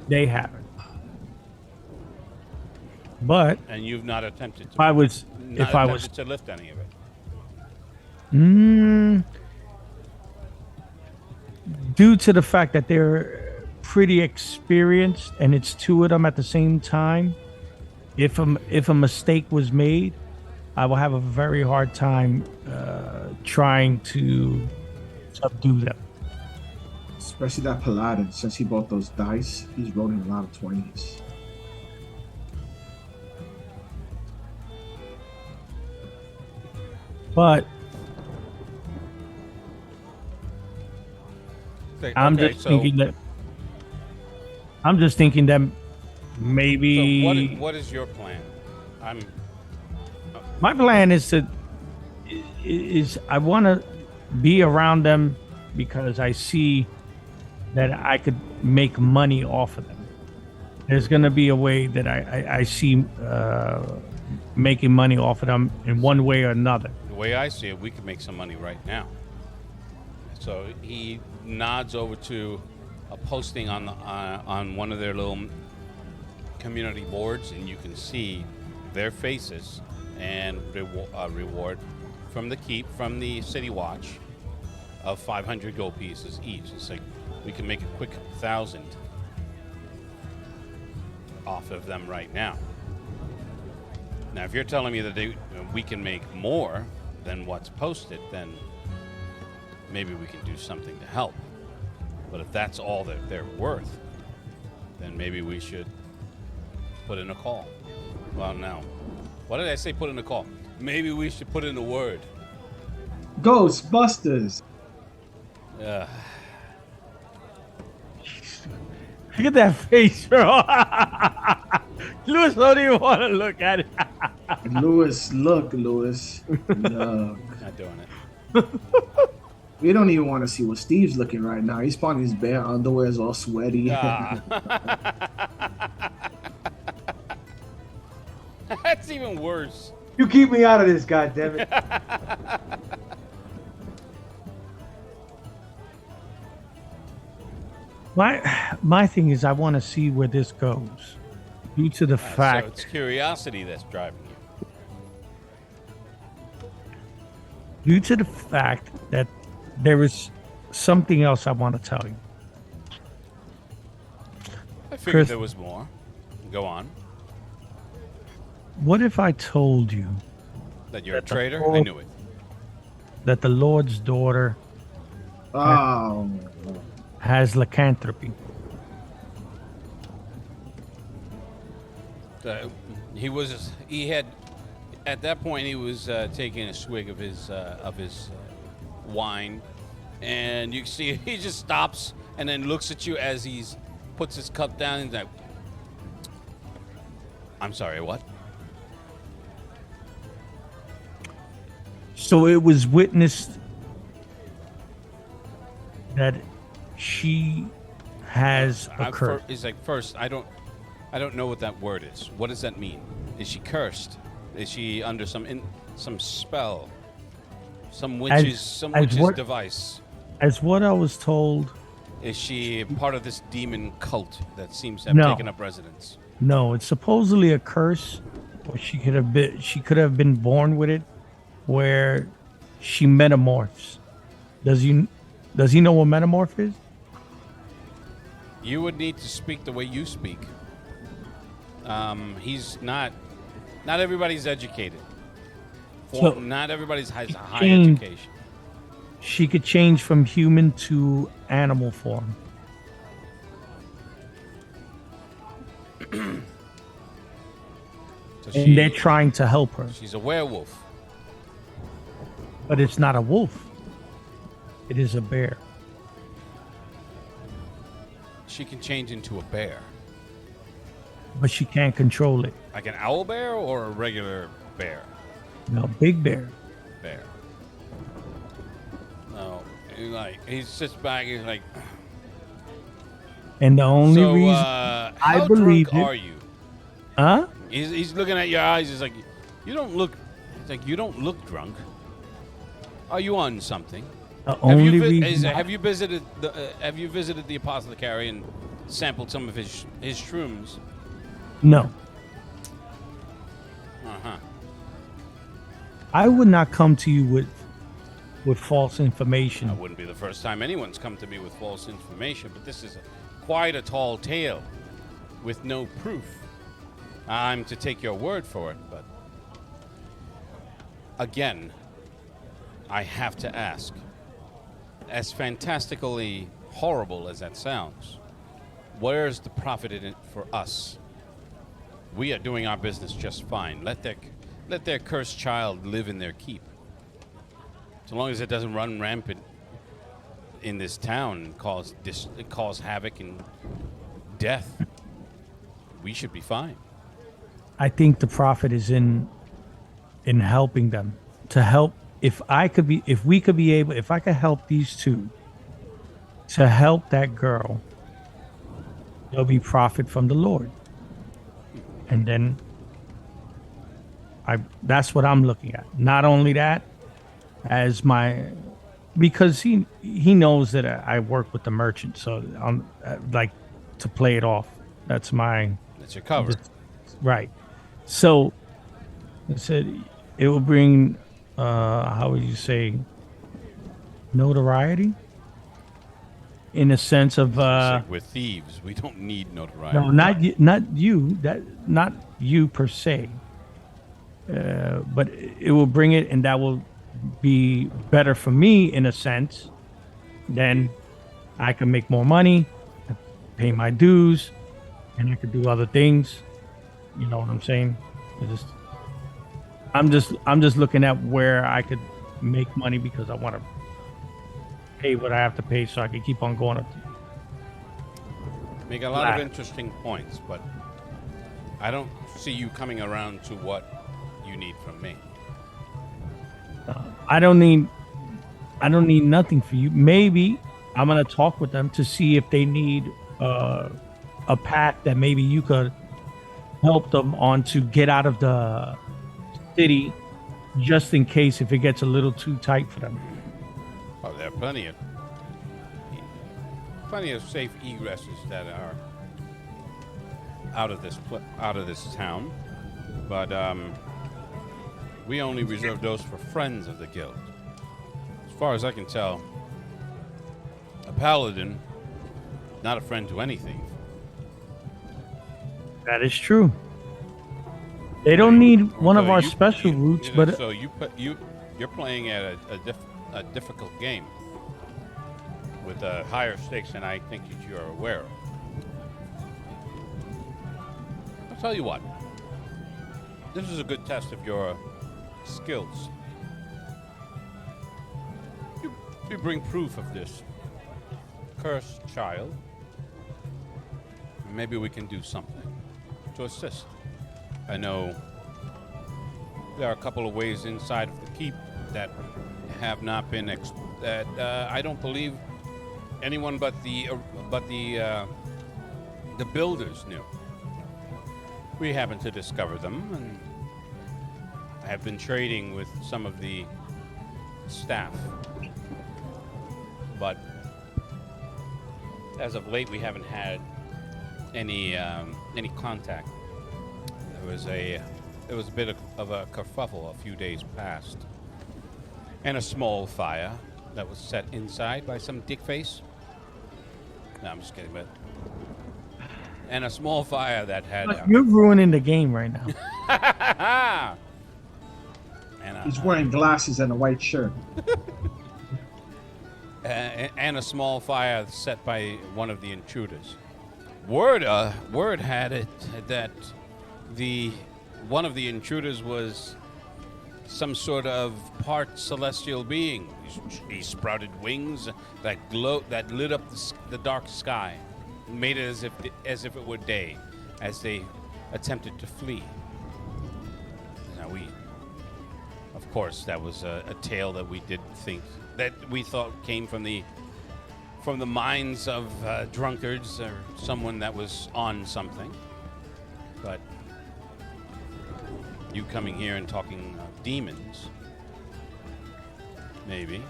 They haven't. But And you've not attempted to. if I was to lift any of it. Due to the fact that they're pretty experienced and it's two of them at the same time, if a mistake was made, I will have a very hard time trying to subdue them. Especially that Paladin. Since he bought those dice, he's rolling a lot of 20s. But I'm Okay, just so- thinking that maybe So what is your plan? my plan is I want to be around them because I see that I could make money off of them. There's going to be a way that I see making money off of them in one way or another. The way I see it, we could make some money right now. So he nods over to a posting on one of their little community boards, and you can see their faces and reward from the keep, from the City Watch, of 500 gold pieces each. It's like we can make a quick 1,000 off of them right now. Now, if you're telling me that we can make more than what's posted, then maybe we can do something to help. But if that's all that they're worth, then maybe we should put in a call. Well, now, what did I say? Put in a call. Maybe we should put in a word. Ghostbusters. Look at that face, bro. Louis don't even want to look at it. Lewis, look, Lewis. Look. Not doing it. We don't even want to see what Steve's looking right now. He's probably his bare underwear is all sweaty. Ah. That's even worse. You keep me out of this, goddammit. My thing is I want to see where this goes. Due to the So fact it's curiosity that's driving you. due to the fact that there is something else I want to tell you. I figured Chris- there was more. Go on. What if I told you That you're a That the traitor? I whole- knew it. that the Lord's daughter Oh, has lycanthropy? He had, at that point, he was taking a swig of his wine, and you see he just stops and then looks at you as he's puts his cup down and like, I'm sorry, what? So it was witnessed that she has a curse. He's like, first, I don't know what that word is. What does that mean? Is she cursed? Is she under some spell? Some witch's what- device? As what I was told, Is she part of this demon cult that seems to have No. taken up residence? no, it's supposedly a curse, or she could have been born with it, where she metamorphs. Does he know what metamorph is? You would need to speak the way you speak. He's not. Not everybody's educated. So- Not everybody's has a high Change- education. She could change from human to animal form. So And they're trying to help her, she's a werewolf. but it's not a wolf. It is a bear. She can change into a bear. But she can't control it. Like an owl bear or a regular bear? No, big bear. Bear. No. He sits back, he's like, And the only so, reason how believe drunk it- are you? Huh? He's looking at your eyes. He's like, you don't look. It's like you don't look drunk. Are you on something? The only reason Have you visited the apothecary and sampled some of his shrooms? No. Uh-huh. I would not come to you with false information. That wouldn't be the first time anyone's come to me with false information, but this is quite a tall tale with no proof. I'm to take your word for it, but again, I have to ask, as fantastically horrible as that sounds, where's the profit in it for us? We are doing our business just fine. Let their cursed child live in their keep. So long as it doesn't run rampant in this town and cause havoc and death, we should be fine. I think the profit is in helping them. To help, if I could help these two to help that girl, there'll be profit from the Lord. And then that's what I'm looking at. Not only that, because he knows that I work with the merchant, so I'm like to play it off. That's your cover. Right. So I said it will bring how would you say, notoriety, in a sense of We're thieves. We don't need notoriety. no, not you per se, but it will bring it, and that will be better for me in a sense. Then I can make more money, pay my dues, and I could do other things. You know what I'm saying? I'm just looking at where I could make money, because I want to pay what I have to pay so I can keep on going up. Make a lot of interesting points, but I don't see you coming around to what you need from me. I don't need nothing for you. Maybe I'm gonna talk with them to see if they need a path that maybe you could help them on to get out of the city, just in case if it gets a little too tight for them. Oh, there are plenty of safe egresses that are out of this town, but we only reserve those for friends of the guild. As far as I can tell, a paladin, not a friend to anything. That is true. They don't need one of our special routes, but so you're playing at a difficult game with higher stakes than I think that you're aware of. I'll tell you what. This is a good test of your skills. You bring proof of this cursed child. Maybe we can do something to assist. I know there are a couple of ways inside of the keep that have not been I don't believe anyone but the builders knew. We happened to discover them, and I have been trading with some of the staff. But as of late, we haven't had any contact. There was a bit of a kerfuffle a few days past, and a small fire that was set inside by some dickface. No, I'm just kidding, but and a small fire that had. You're ruining the game right now. And He's wearing glasses and a white shirt. and a small fire set by one of the intruders. Word had it that one of the intruders was some sort of part celestial being. He sprouted wings that lit up the dark sky, and made it as if it were day, as they attempted to flee. Now of course, that was a tale that we thought came from the minds of drunkards or someone that was on something. But you coming here and talking demons, maybe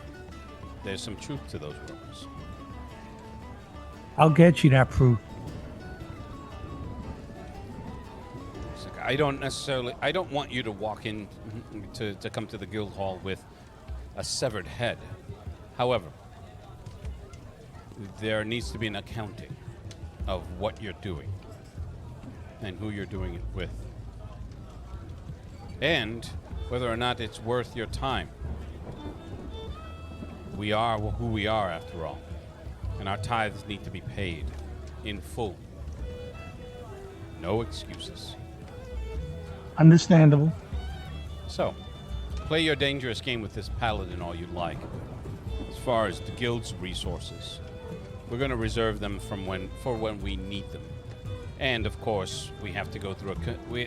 there's some truth to those rumors. I'll get you that proof. It's like, I don't want you to walk in to come to the guild hall with a severed head. However, there needs to be an accounting of what you're doing and who you're doing it with, and whether or not it's worth your time. We are who we are, after all, and our tithes need to be paid in full. No excuses. Understandable. So, play your dangerous game with this paladin all you like. As far as the guild's resources, we're going to reserve them for when we need them. And of course, we have to go through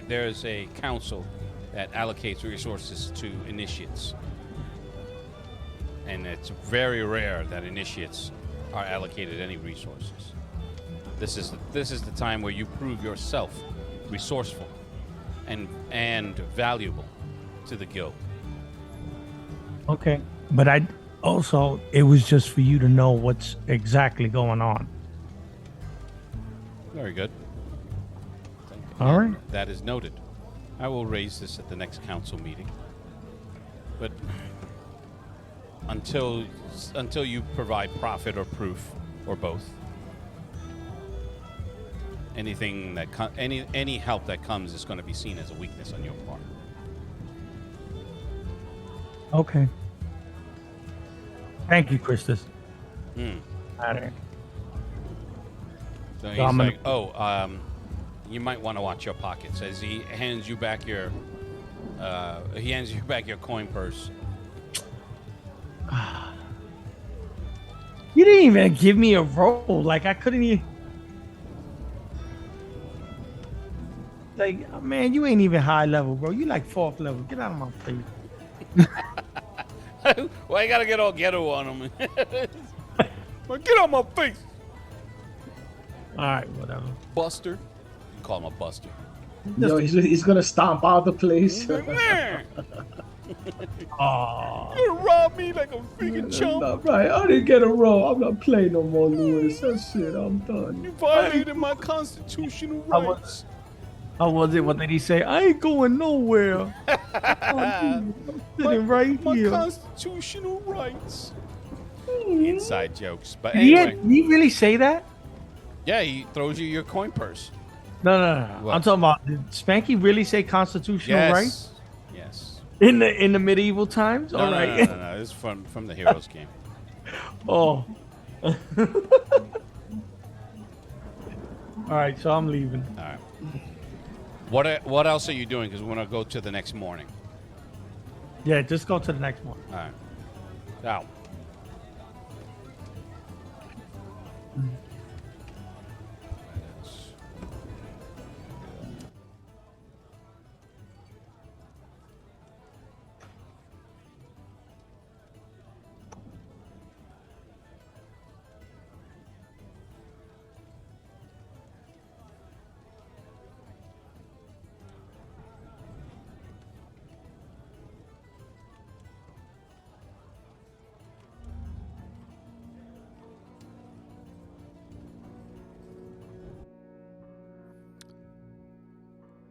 there's a council that allocates resources to initiates. And it's very rare that initiates are allocated any resources. This is the time where you prove yourself resourceful and valuable to the guild. Okay. But it was just for you to know what's exactly going on. Very good. All right. That is noted. I will raise this at the next council meeting. But until you provide profit or proof, or both, any help that comes is going to be seen as a weakness on your part. Okay. Thank you, Christus. Hmm. All right. So he's I'm gonna- like, you might want to watch your pockets, as he hands you back your coin purse. You didn't even give me a roll. Like, I couldn't even. Like, man, you ain't even high level, bro. You like 4th level. Get out of my face. Why you gotta get all ghetto on him? Well, get on my face, All right, whatever. Buster. You call him a Buster. Yo, he's gonna stomp out the place. Man, Oh, you rob me like a freaking chump. Nah, right, I didn't get a roll. I'm not playing no more, Lewis. That's shit. I'm done. You violated my constitutional I was- rights. how was it? What did he say? I ain't going nowhere. I'm sitting right My here. constitutional rights. Inside jokes, but Did anyway. did he really say that? Yeah, he throws you your coin purse. No. What? I'm talking about. Did Spanky really say constitutional Yes. rights Yes. in the medieval times? No, All no, right. no. This is from the Heroes game. Oh. All right, so I'm leaving. All right. What else are you doing? Because we're gonna go to the next morning. Yeah, just go to the next one. All right. Now.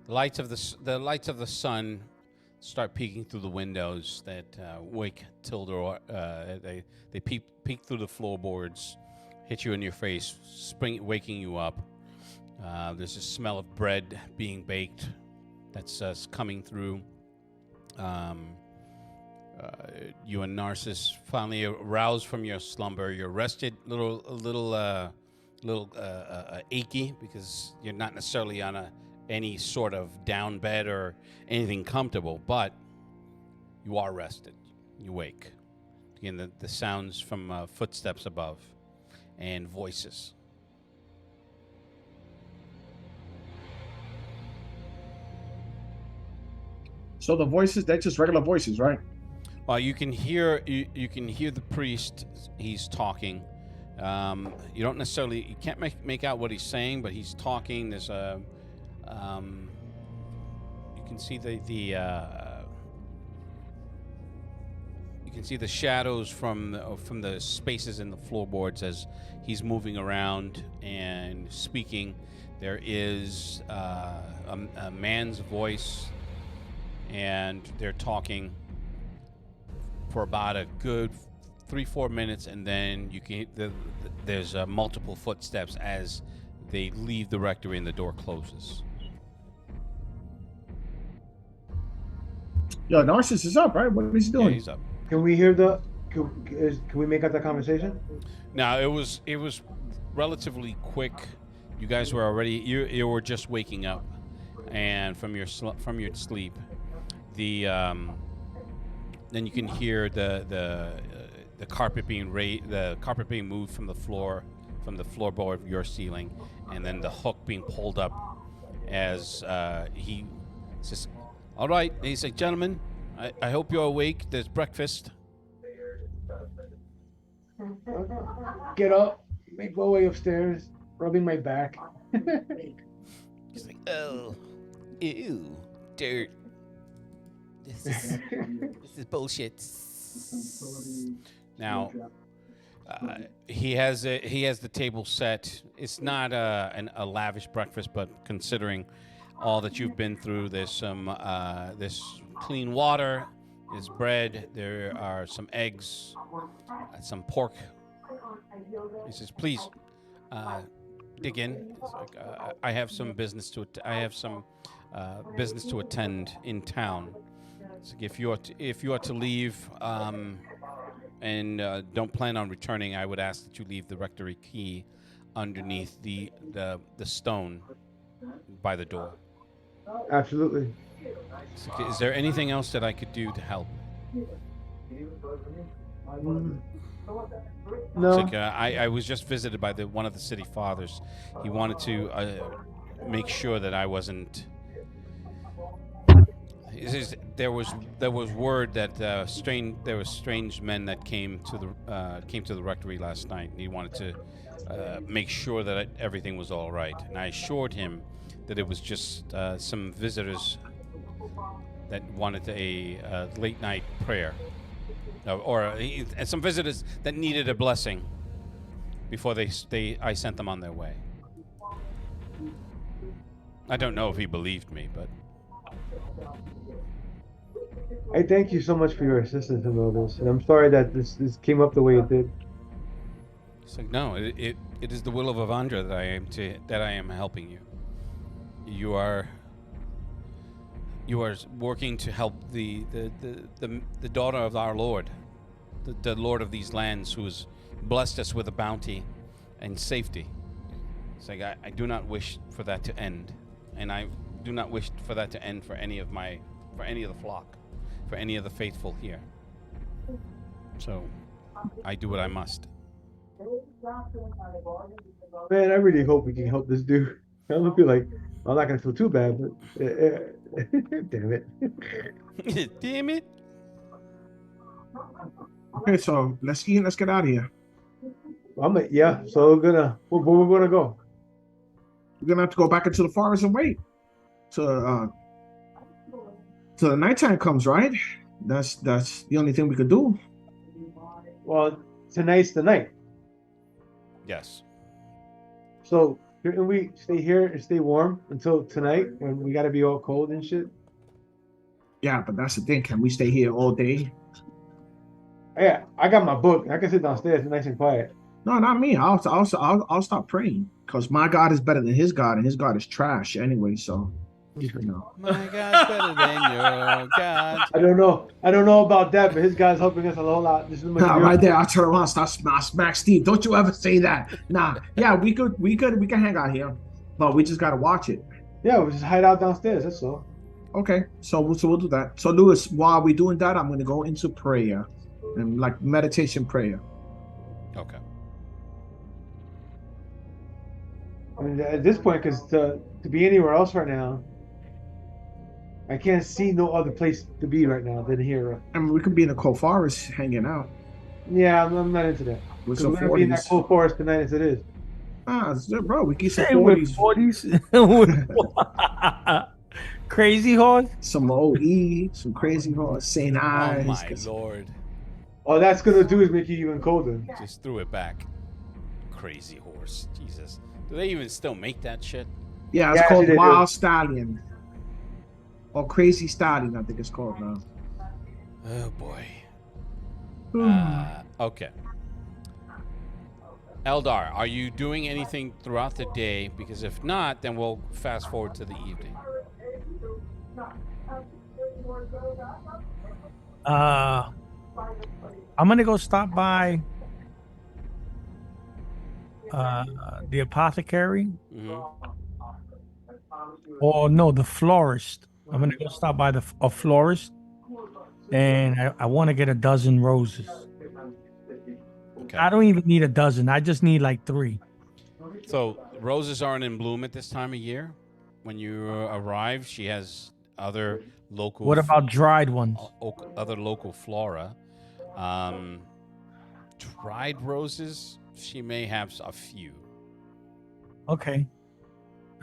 The lights of the sun start peeking through the windows that wake Tilda. They peek through the floorboards, hit you in your face, waking you up. There's a smell of bread being baked that's coming through. You and Narcissus finally arouse from your slumber. You're rested, a little achy because you're not necessarily on any sort of down bed or anything comfortable, but You are rested. You wake. Again, the sounds from footsteps above and voices. So the voices, they're just regular voices, right? Well, you can hear the priest. He's talking. You don't necessarily, you can't make out what he's saying, but he's talking. There's a you can see you can see the shadows from the spaces in the floorboards as he's moving around and speaking. There is a man's voice, and they're talking for about a good 3-4 minutes, and then you can there's multiple footsteps as they leave the rectory and the door closes. Yo, Narcissus is up, right? What is he doing? Yeah, he's up. Can we hear can we make out that conversation? Now it was relatively quick. You guys were already you were just waking up, and from your sleep, then you can hear the carpet being moved from the floorboard of your ceiling, and then the hook being pulled up as he says, "All right." And he's like, "Gentlemen, I hope you're awake. There's breakfast." Get up, make my way upstairs, rubbing my back. He's like, "Oh, ew, dirt. This is bullshit." Now, he has the table set. It's not a lavish breakfast, but considering all that you've been through, there's clean water, there's bread, there are some eggs, some pork. He says, "Please, dig in. It's like, I have some business to attend in town. So if you are to leave and don't plan on returning, I would ask that you leave the rectory key underneath the stone by the door." Absolutely. So, is there anything else that I could do to help? No. It's like, I was just visited by one of the city fathers. He wanted to make sure that I wasn't. There was word that there were strange men that came to the rectory last night, and he wanted to make sure that everything was all right. And I assured him that it was just some visitors that wanted a late night prayer, or some visitors that needed a blessing before I sent them on their way. I don't know if he believed me, but I thank you so much for your assistance in all this, and I'm sorry that this came up the way it did. it's like, no, it is the will of Avandra that I am helping you. You are working to help the daughter of our Lord, the Lord of these lands, who has blessed us with a bounty and safety. It's like, I do not wish for that to end, and I do not wish for that to end for any of the flock, for any of the faithful here. So I do what I must. Man, I really hope we can help this dude. I don't feel like I'm not gonna feel too bad, but damn it. Damn it. Okay, so let's eat and let's get out of here. So where we're gonna go? We're gonna have to go back into the forest and wait till the nighttime comes, right? That's the only thing we could do. Well, tonight's the night. Yes. So can we stay here and stay warm until tonight when we gotta be all cold and shit? Yeah, but that's the thing. Can we stay here all day? Yeah, I got my book. I can sit downstairs nice and quiet. No, not me. I'll stop praying because my God is better than his God, and his God is trash anyway. So, you know. My God's better than your God. I don't know about that, but his God's helping us a whole lot. This is Right there, I'll turn around, start smack Steve. Don't you ever say that. Nah. Yeah, we can hang out here, but we just gotta watch it. Yeah, we just hide out downstairs. That's all. Okay, so we'll do that. So Lewis, while we're doing that, I'm gonna go into prayer and like meditation prayer. Okay. I mean, at this point, because to be anywhere else right now, I can't see no other place to be right now than here. I mean, we can be in the cold forest hanging out Yeah, I'm not into that. with Because some we're gonna be in that 40s. cold forest tonight as it is. Bro, we get some Say with 40s, 40s. Crazy horse. some OE, some crazy horse, St. Oh Ives. my lord! All that's gonna do is make you even colder. Just threw it back. Crazy horse. Jesus. Do they even still make that shit? Yeah, it's Yeah, called they do. Wild Stallion. Or Crazy Stallion, I think it's called now. Oh boy. Hmm. Okay. Eldar, are you doing anything throughout the day? Because if not, then we'll fast forward to the evening. I'm gonna go stop by the apothecary, or no, the florist. I'm gonna go stop by a florist, and I want to get a dozen roses. Okay. I don't even need a dozen. I just need like 3. So roses aren't in bloom at this time of year. When you arrive, she has other local. What about dried ones? other local flora? Dried roses. She may have a few. Okay.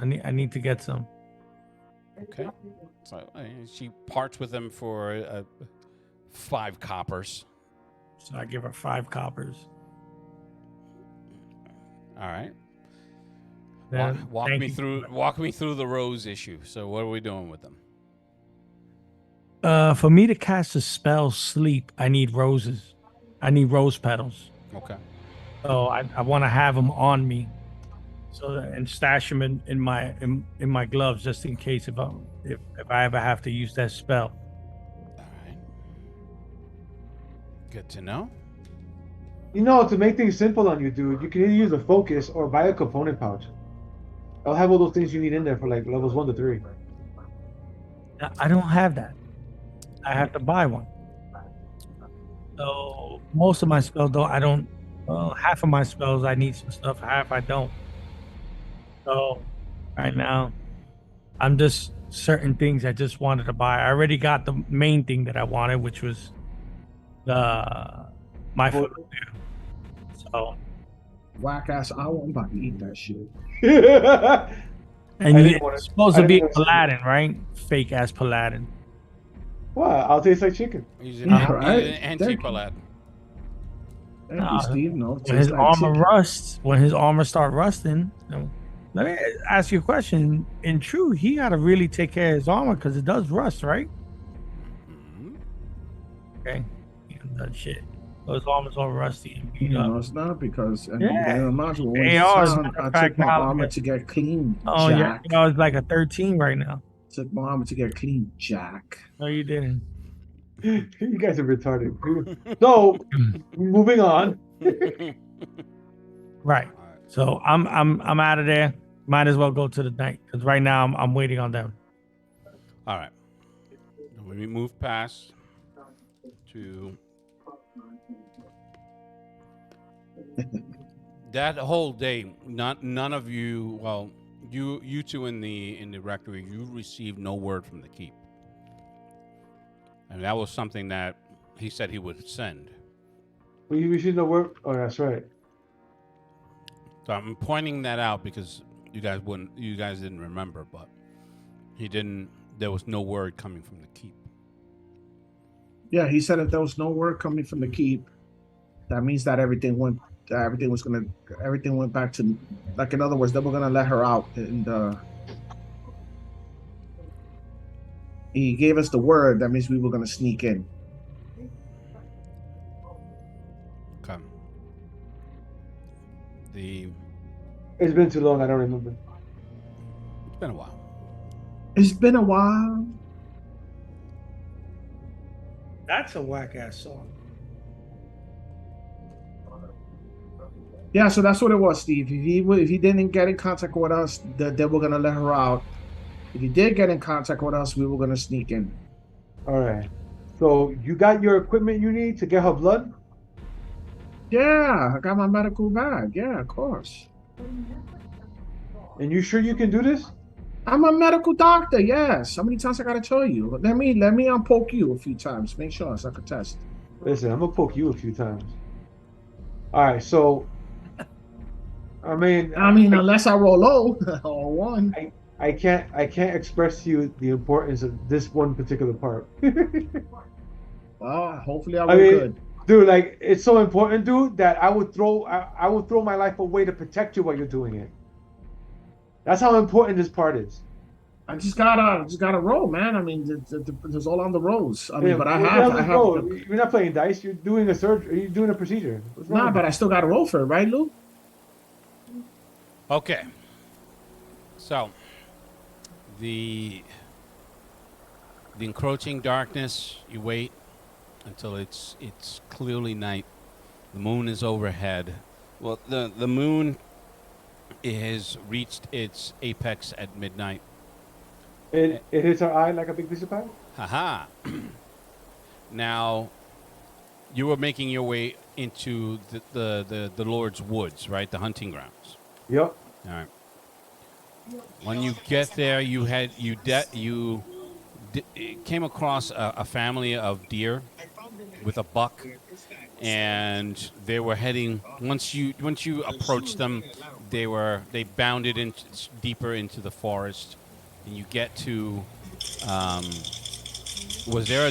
I need to get some. Okay. So she parts with them for 5 coppers. So I give her 5 coppers. All right. Then Walk thank me you. through. Walk me through the rose issue. So what are we doing with them? For me to cast a spell sleep, I need roses. I need rose petals. Okay. So I want to have them on me, and stash them in my gloves just in case if I ever have to use that spell. All right. Good to know. You know, to make things simple on you, dude, you can either use a focus or buy a component pouch. I'll have all those things you need in there for like levels 1 to 3. I don't have that. I have to buy one. So most of my spells though I don't. Well, half of my spells I need some stuff. Half I don't. So right now, I'm just certain things I just wanted to buy. I already got the main thing that I wanted, which was my foot. So Whack ass, I won't about to eat that shit. and I you didn't wanna- it's supposed I to be didn't wanna see Paladin, right? Fake ass Paladin. What? I'll taste like chicken. He's All right. an anti-paladin. Thank you, Steve. No, When his tastes like armor chicken. rusts, when his armor start rusting. Let me ask you a question. In true, he got to really take care of his armor because it does rust, right? Mhm. Okay, that shit. Those armor's all rusty. And beat No, up. it's not because Yeah. imagine when AR is I matter of took fact my now, armor yeah. to get clean, Oh yeah, Jack. it's like a 13 right now. Took my armor to get clean, Jack. No, you didn't. You guys are retarded. So, moving on. Right. So I'm out of there. Might as well go to the night because right now I'm waiting on them. All right. When we move past to that whole day, none of you. Well, you two in the rectory, you received no word from the keep, and that was something that he said he would send. We should know where. Oh, that's right. So I'm pointing that out because you guys didn't remember, but he didn't. There was no word coming from the keep. Yeah, he said if there was no word coming from the keep, that means that everything went back to, like, in other words, they were gonna let her out, and he gave us the word. That means we were gonna sneak in. Okay. It's been too long. I don't remember. It's been a while. It's been a while. That's a whack ass song. Yeah, so that's what it was, Steve. If he didn't get in contact with us, they were gonna let her out, if he did get in contact with us, we were gonna sneak in. All right. So you got your equipment you need to get her blood? Yeah, I got my medical bag. Yeah, of course. And you sure you can do this? I'm a medical doctor. Yes. How many times I gotta tell you? Let me poke you a few times. Make sure it's like a test. Listen, I'm gonna poke you a few times. All right. So, I mean, Unless I roll low or one. I can't express to you the importance of this one particular part. Well, hopefully I I roll mean, good. dude, like it's so important, dude, that I would throw my life away to protect you while you're doing it. That's how important this part is. I just gotta roll, man. I mean, there's all on the rolls. I mean, Yeah, but well, I have. bro, you're not playing dice. You're doing a surgery. You're doing a procedure. What's wrong Nah, with but you? I still gotta roll for it, right, Lou? Okay. So, the encroaching darkness. You wait until it's clearly night. The moon is overhead. Well, the moon has reached its apex at midnight. It hits our eye like a big piece of pie. Haha. Now, you were making your way into the Lord's woods, right? The hunting grounds. Yep. All right. When you get there, you came across a family of deer with a buck, and they were heading. Once you approached them, they bounded in deeper into the forest, and you get to. Was there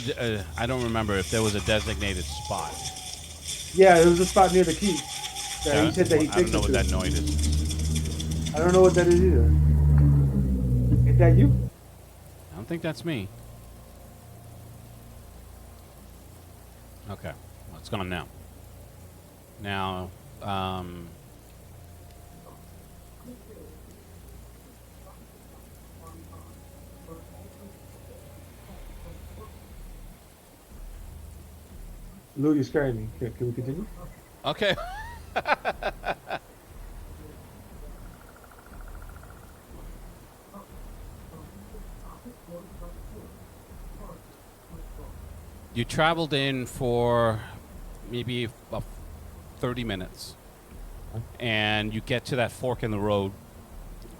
I don't remember if there was a designated spot. Yeah, there was a spot near the keep that Yeah, he said that he I don't takes know us what to. that noise is. I don't know what that is either. Is that you? I don't think that's me. Okay, well, it's gone now. Now, Lou, you're scaring me. Can we continue? okay. You traveled in for maybe about 30 minutes, and you get to that fork in the road,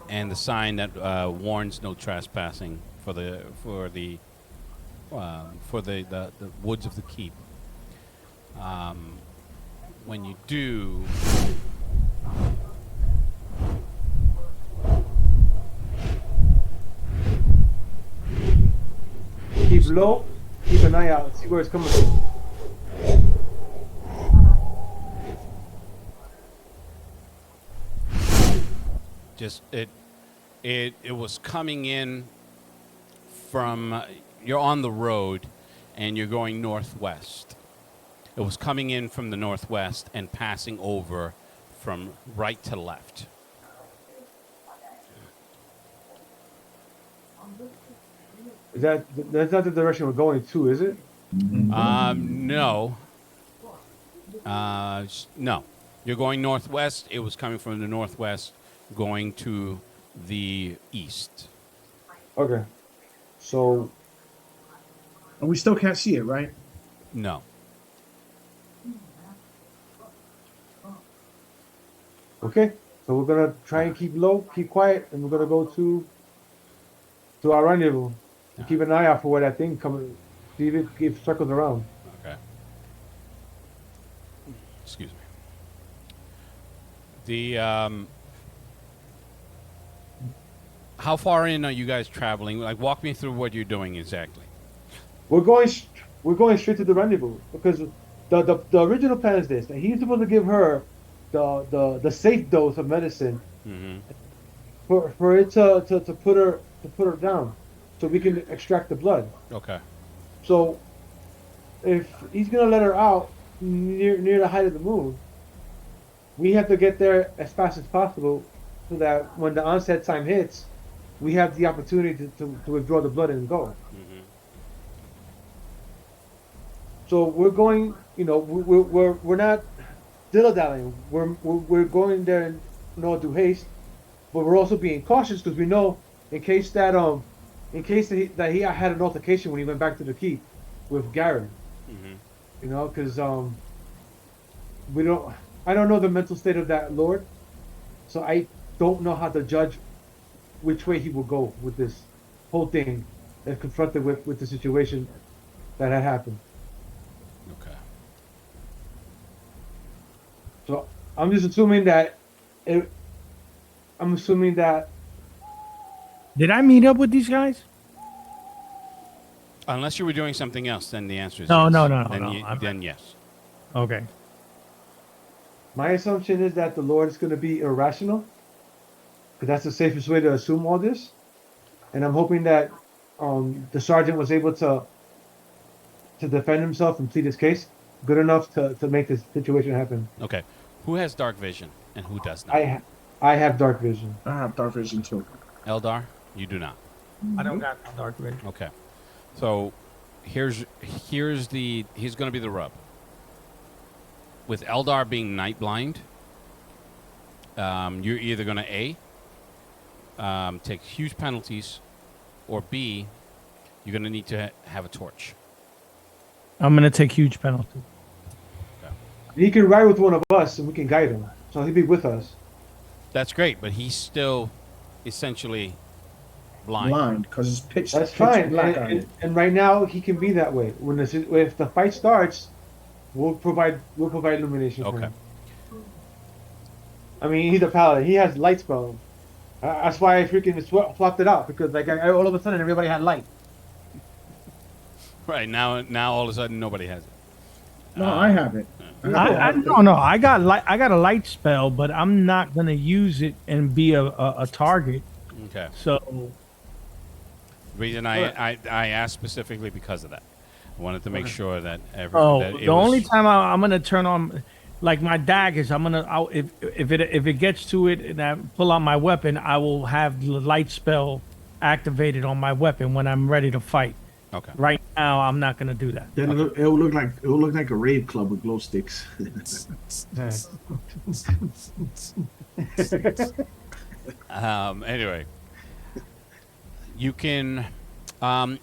and the sign that warns no trespassing for the woods of the keep. When you do, Keep low. Keep an eye out. See where it's coming from. just it was coming in from you're on the road, and you're going northwest. It was coming in from the northwest and passing over from right to left. That's not the direction we're going to, is it? No. No. You're going northwest. It was coming from the northwest, going to the east. Okay. So And we still can't see it, right? No. okay. So we're gonna try and keep low, keep quiet, and we're gonna go to our rendezvous. And keep an eye out for where that thing coming. See if it circles around. Okay. Excuse me. The how far in are you guys traveling? Like, walk me through what you're doing exactly. We're going straight to the rendezvous because the original plan is this: that he's supposed to give her the safe dose of medicine Mm-hmm. for it to put her down, so we can extract the blood. Okay. So if he's gonna let her out near the height of the moon, we have to get there as fast as possible, so that when the onset time hits, we have the opportunity to withdraw the blood and go. Mm-hmm. So we're going, we're not dilly-dallying. We're going there in no due haste, but we're also being cautious because we know in case that in case that he had an altercation when he went back to the keep with Garen. Mhm. You know, because I don't know the mental state of that Lord, so I don't know how to judge which way he will go with this whole thing and confronted with the situation that had happened. Okay. So I'm just assuming that I'm assuming that Did I meet up with these guys? Unless you were doing something else, then the answer is No, yes. no, no, no, Then, no, then yes. Okay. my assumption is that the Lord is going to be irrational, because that's the safest way to assume all this. And I'm hoping that the sergeant was able to defend himself and plead his case good enough to make this situation happen. Okay. Who has dark vision and who does not? I have dark vision. I have dark vision too. Eldar, you do not. I don't got dark vision. Okay. So here's going to be the rub. With Eldar being night blind, you're either going to take huge penalties, or B, you're going to need to have a torch. I'm gonna take huge penalty. He can ride with one of us and we can guide him, so he'll be with us. That's great, but he's still essentially blind. Because it's pitch. That's pitch fine. black And right now he can be that way. If the fight starts, we'll provide illumination for Okay. him. I mean, he's a paladin. He has light spell. That's why I freaking swapped it out, because like all of a sudden everybody had light. Right now all of a sudden nobody has it. No, I have it. No. I got a light spell, but I'm not gonna use it and be a target. Okay. So The reason I asked specifically because of that. I wanted to make sure that that the only time I'm gonna turn on, like my daggers, if it gets to it and I pull out my weapon, I will have the light spell activated on my weapon when I'm ready to fight. Okay. Right now, I'm not gonna do that. Then it will look like a rave club with glow sticks. Anyway, you can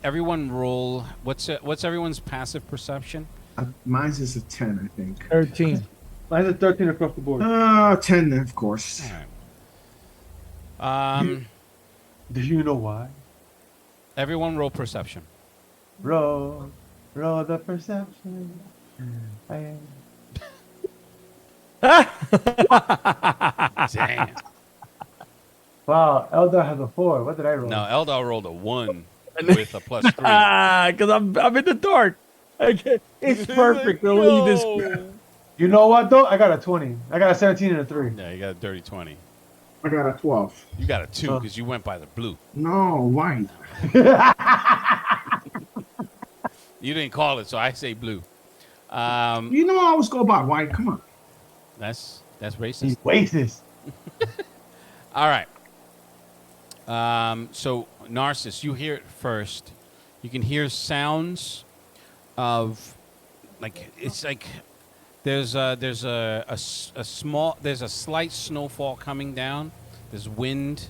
everyone roll. What's everyone's passive perception? Mine's is a 10, I think. 13. Mine's a 13 across the board. 10, of course. All right. Do you know why? Everyone roll perception. Roll the perception. Damn. Wow, Eldar has a 4. What did I roll? No, Eldar rolled a 1 with a +3. Because I'm in the dark. It's perfect the way you describe. You know what though? I got a 20. I got a 17 and a 3. Yeah, you got a dirty 20. I got a 12. You got a 2 because you went by the blue. No, white. You didn't call it, so I say blue. You know I always go by white. Come on. That's racist. He's racist. All right. So Narcissus, you hear it first. You can hear sounds of it's like there's a slight snowfall coming down. There's wind,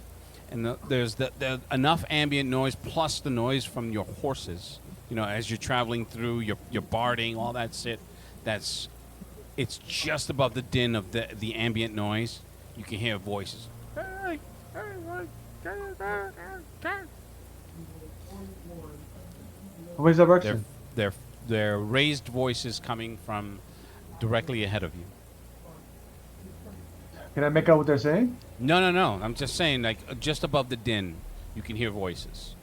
and there's the enough ambient noise plus the noise from your horses. You know, as you're traveling through, you're barding, all that shit. It's just above the din of the ambient noise. You can hear voices. Where's the direction? They're raised voices coming from directly ahead of you. Can I make out what they're saying? No. I'm just saying, like, just above the din, you can hear voices.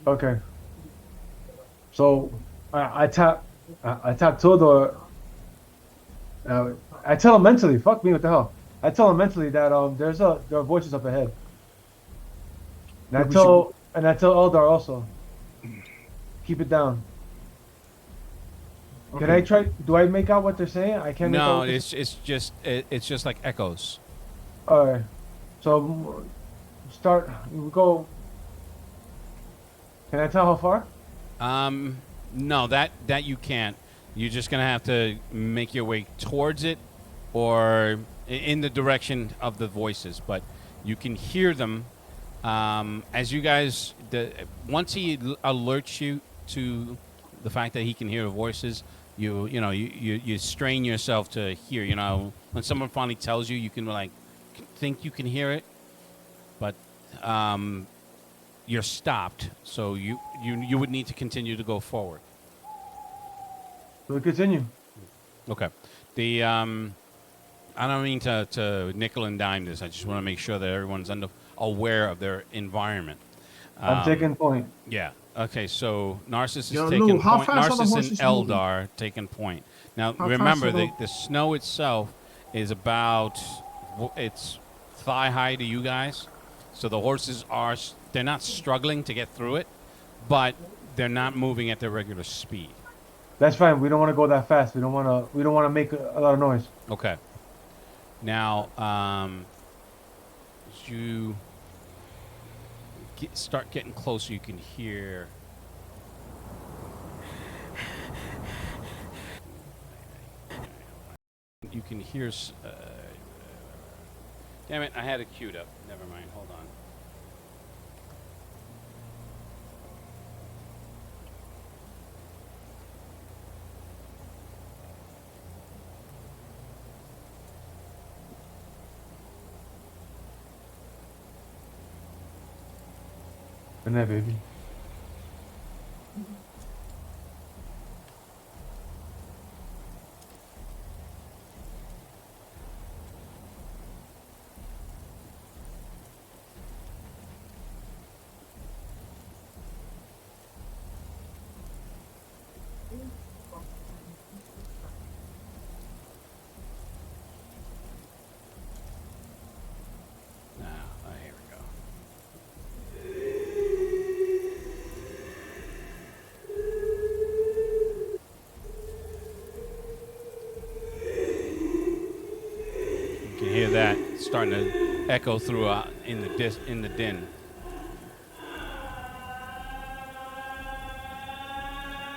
Okay. So I tap Tildor. I tell him mentally. Fuck me, what the hell? I tell him mentally that there are voices up ahead. And I tell Eldar also. Keep it down. Okay. Can I try? Do I make out what they're saying? I can't. No, make out it's just like echoes. All right. So start. We go. Can I tell how far? No, that you can't. You're just gonna have to make your way towards it, or in the direction of the voices. But you can hear them As you guys, once he alerts you to the fact that he can hear the voices, you strain yourself to hear. You know, when someone finally tells you, you can like think you can hear it, but you're stopped. So you would need to continue to go forward. So we continue. Okay. The I don't mean to nickel and dime this. I just want to make sure that everyone's aware of their environment. I'm taking point. Yeah. Okay. So Narcissus Yo, taking Lou, how point. fast are the Narcissus and horses moving? Eldar taking point. Now How remember, fast are the snow itself is about it's thigh high to you guys. So the horses they're not struggling to get through it, but they're not moving at their regular speed. That's fine. We don't want to go that fast. We don't want to make a lot of noise. Okay. Now, as you start getting closer, you can hear. You can hear. Damn it! I had it queued up. Never mind. Hold on. Good night, baby. Here we go. You can hear that starting to echo through in the din.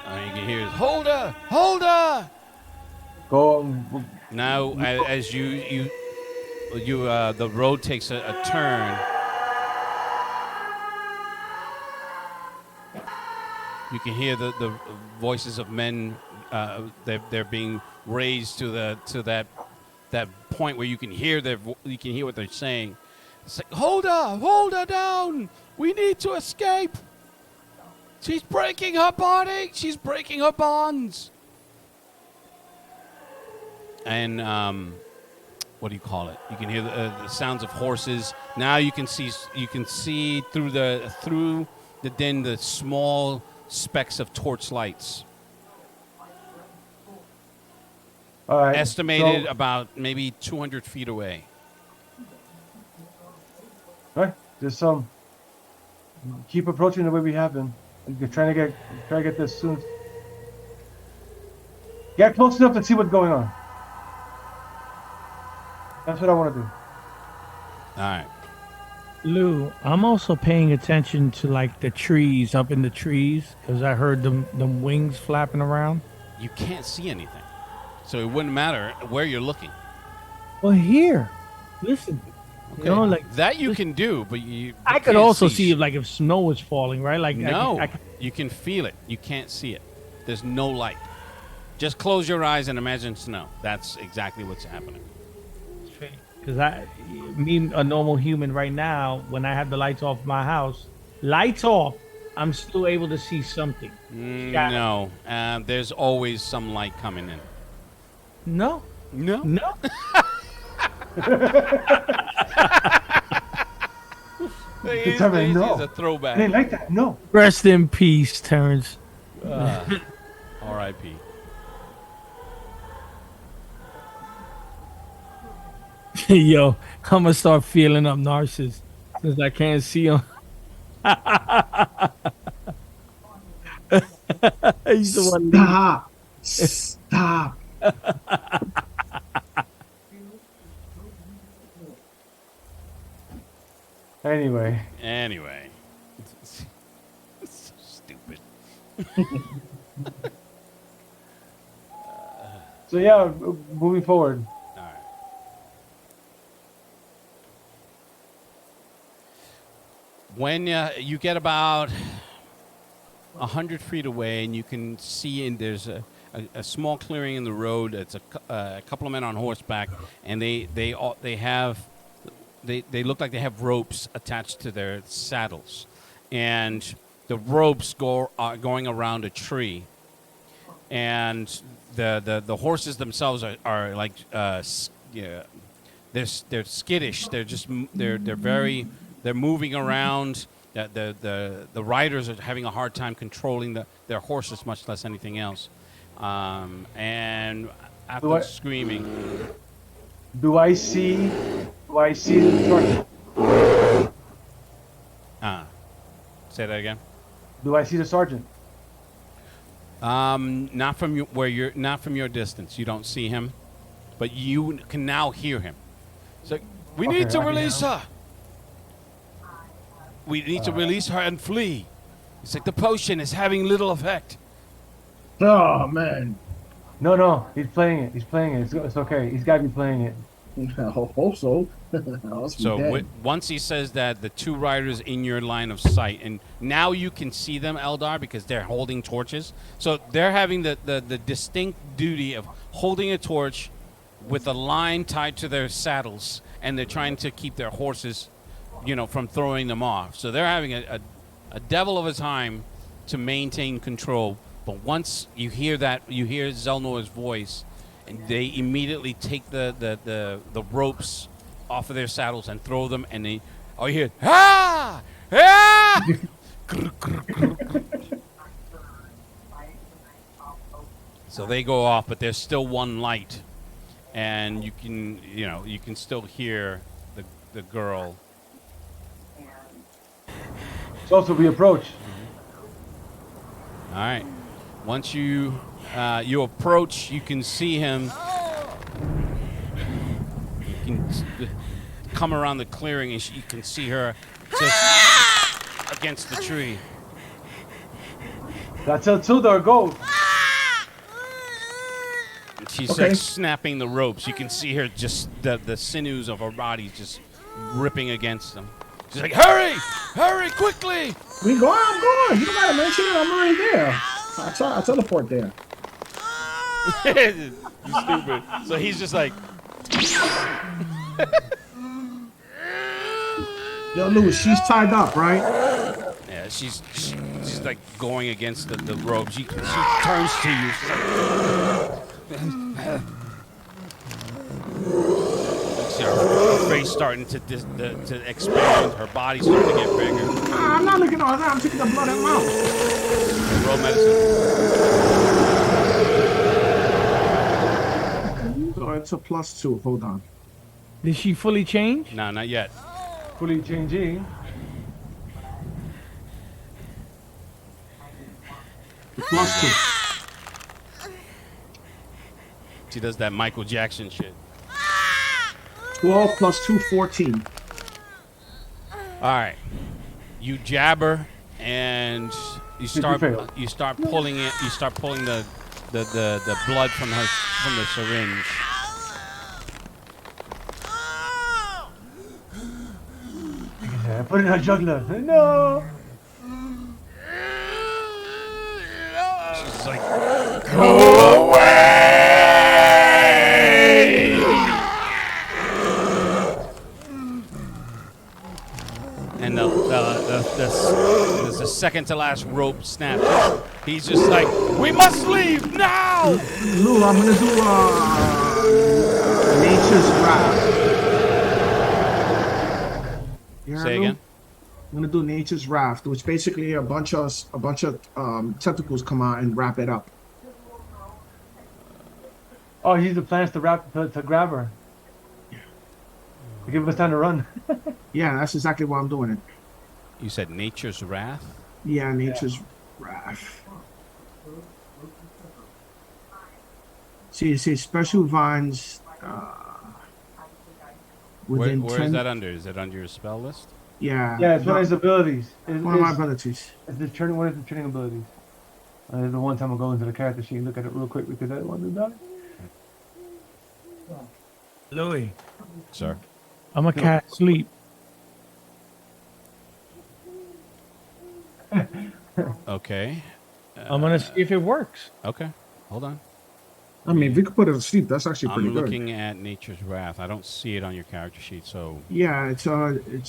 You can hear Holder, Holder. Go. Now, as you the road takes a turn. You can hear the voices of men. They're being raised to that point where you can hear you can hear what they're saying. It's like, hold her down. We need to escape. She's breaking her body. She's breaking her bonds. And what do you call it? You can hear the sounds of horses. Now you can see through the din the small specks of torch lights. All right. Estimated So, about maybe 200 feet away. all right. Just keep approaching the way we have been. You're try to get this soon. Get close enough to see what's going on. That's what I want to do. All right. Lou, I'm also paying attention to like the trees up in the trees because I heard them wings flapping around. You can't see anything, so it wouldn't matter where you're looking. Well, here, listen. Okay. You know, like that you can do, but I could can't also see see if snow is falling, right? Like No, I could, you can feel it. You can't see it. There's no light. Just close your eyes and imagine snow. That's exactly what's happening. because me, a normal human right now, when I have the lights off my house, lights off, I'm still able to see something. Yeah. No, there's always some light coming in. No, No. no. It's already no. It's a throwback. I didn't like that. No. Rest in peace, Terrence. R.I.P. Yo, I'm gonna start feeling up Narcissus since I can't see him. He's the one. Stop. Stop. Anyway. So stupid. So yeah, moving forward. All right. When you get about 100 feet away, and you can see, and there's a small clearing in the road. It's a couple of men on horseback, and they look like they have ropes attached to their saddles, and the ropes are going around a tree, and the horses themselves are like they're skittish. They're moving around. The riders are having a hard time controlling their horses, much less anything else. And after screaming, Do I see the sergeant? say that again. Do I see the sergeant? Not from not from your distance. You don't see him, but you can now hear him. So we need to release her. We need to release her and flee. It's like the potion is having little effect. Oh man. No, he's playing it. It's okay. He's got to be playing it. I hope so. So once he says that, the two riders in your line of sight, and now you can see them, Eldar, because they're holding torches. So they're having the distinct duty of holding a torch with a line tied to their saddles, and they're trying to keep their horses, from throwing them off. So they're having a devil of a time to maintain control. But once you hear Zelnor's voice, and they immediately take the ropes off of their saddles and throw them, and you hear, ah! Ah! So they go off, but there's still one light, and you can still hear the girl. So we approach. All right. Once you approach, you can see him. You can come around the clearing, and you can see her just against the tree. That's El Tildar, go. She's like snapping the ropes. You can see her just the sinews of her body just ripping against them. She's like, hurry, quickly. I'm going. You don't gotta mention it. I'm already there. I teleport there. You stupid. So he's just like, Yo, Louis, she's tied up, right? yeah, she's like going against the ropes. She turns to you. See her face starting to expand. Her body's starting to get bigger. I'm not looking at that. I'm taking the blood out mouth. Roll medicine. So it's a +2. Hold on. Did she fully change? No, not yet. Fully changing. +2. She does that Michael Jackson shit. 12 + 2, 14. All right, you jabber and you start pulling it. You start pulling the blood from the syringe. Yeah, put it in a jugular. No. She's like, go away! And the second to last rope snaps. He's just like, we must leave now! Lou, I'm gonna do Nature's Wrath. Say again? I'm gonna do Nature's Wrath, which basically a bunch of tentacles come out and wrap it up. Oh, he used the plans to grab her. To give us time to run. Yeah, that's exactly why I'm doing it. You said Nature's Wrath? Yeah, Nature's Wrath. See, it says special vines. Where Within is 10 that under? Is that under your spell list? Yeah. Yeah, it's one of his abilities. One of my abilities. It's the turning. What is the turning abilities? The one time I'll go into the character sheet and look at it real quick because I want to do that. Louis, Sir. I'm a cat sleep. Okay. I'm gonna see if it works. Okay. Hold on. I mean, if we could put it to sleep, that's actually pretty I'm good. looking at Nature's Wrath. I don't see it on your character sheet. So Yeah, it's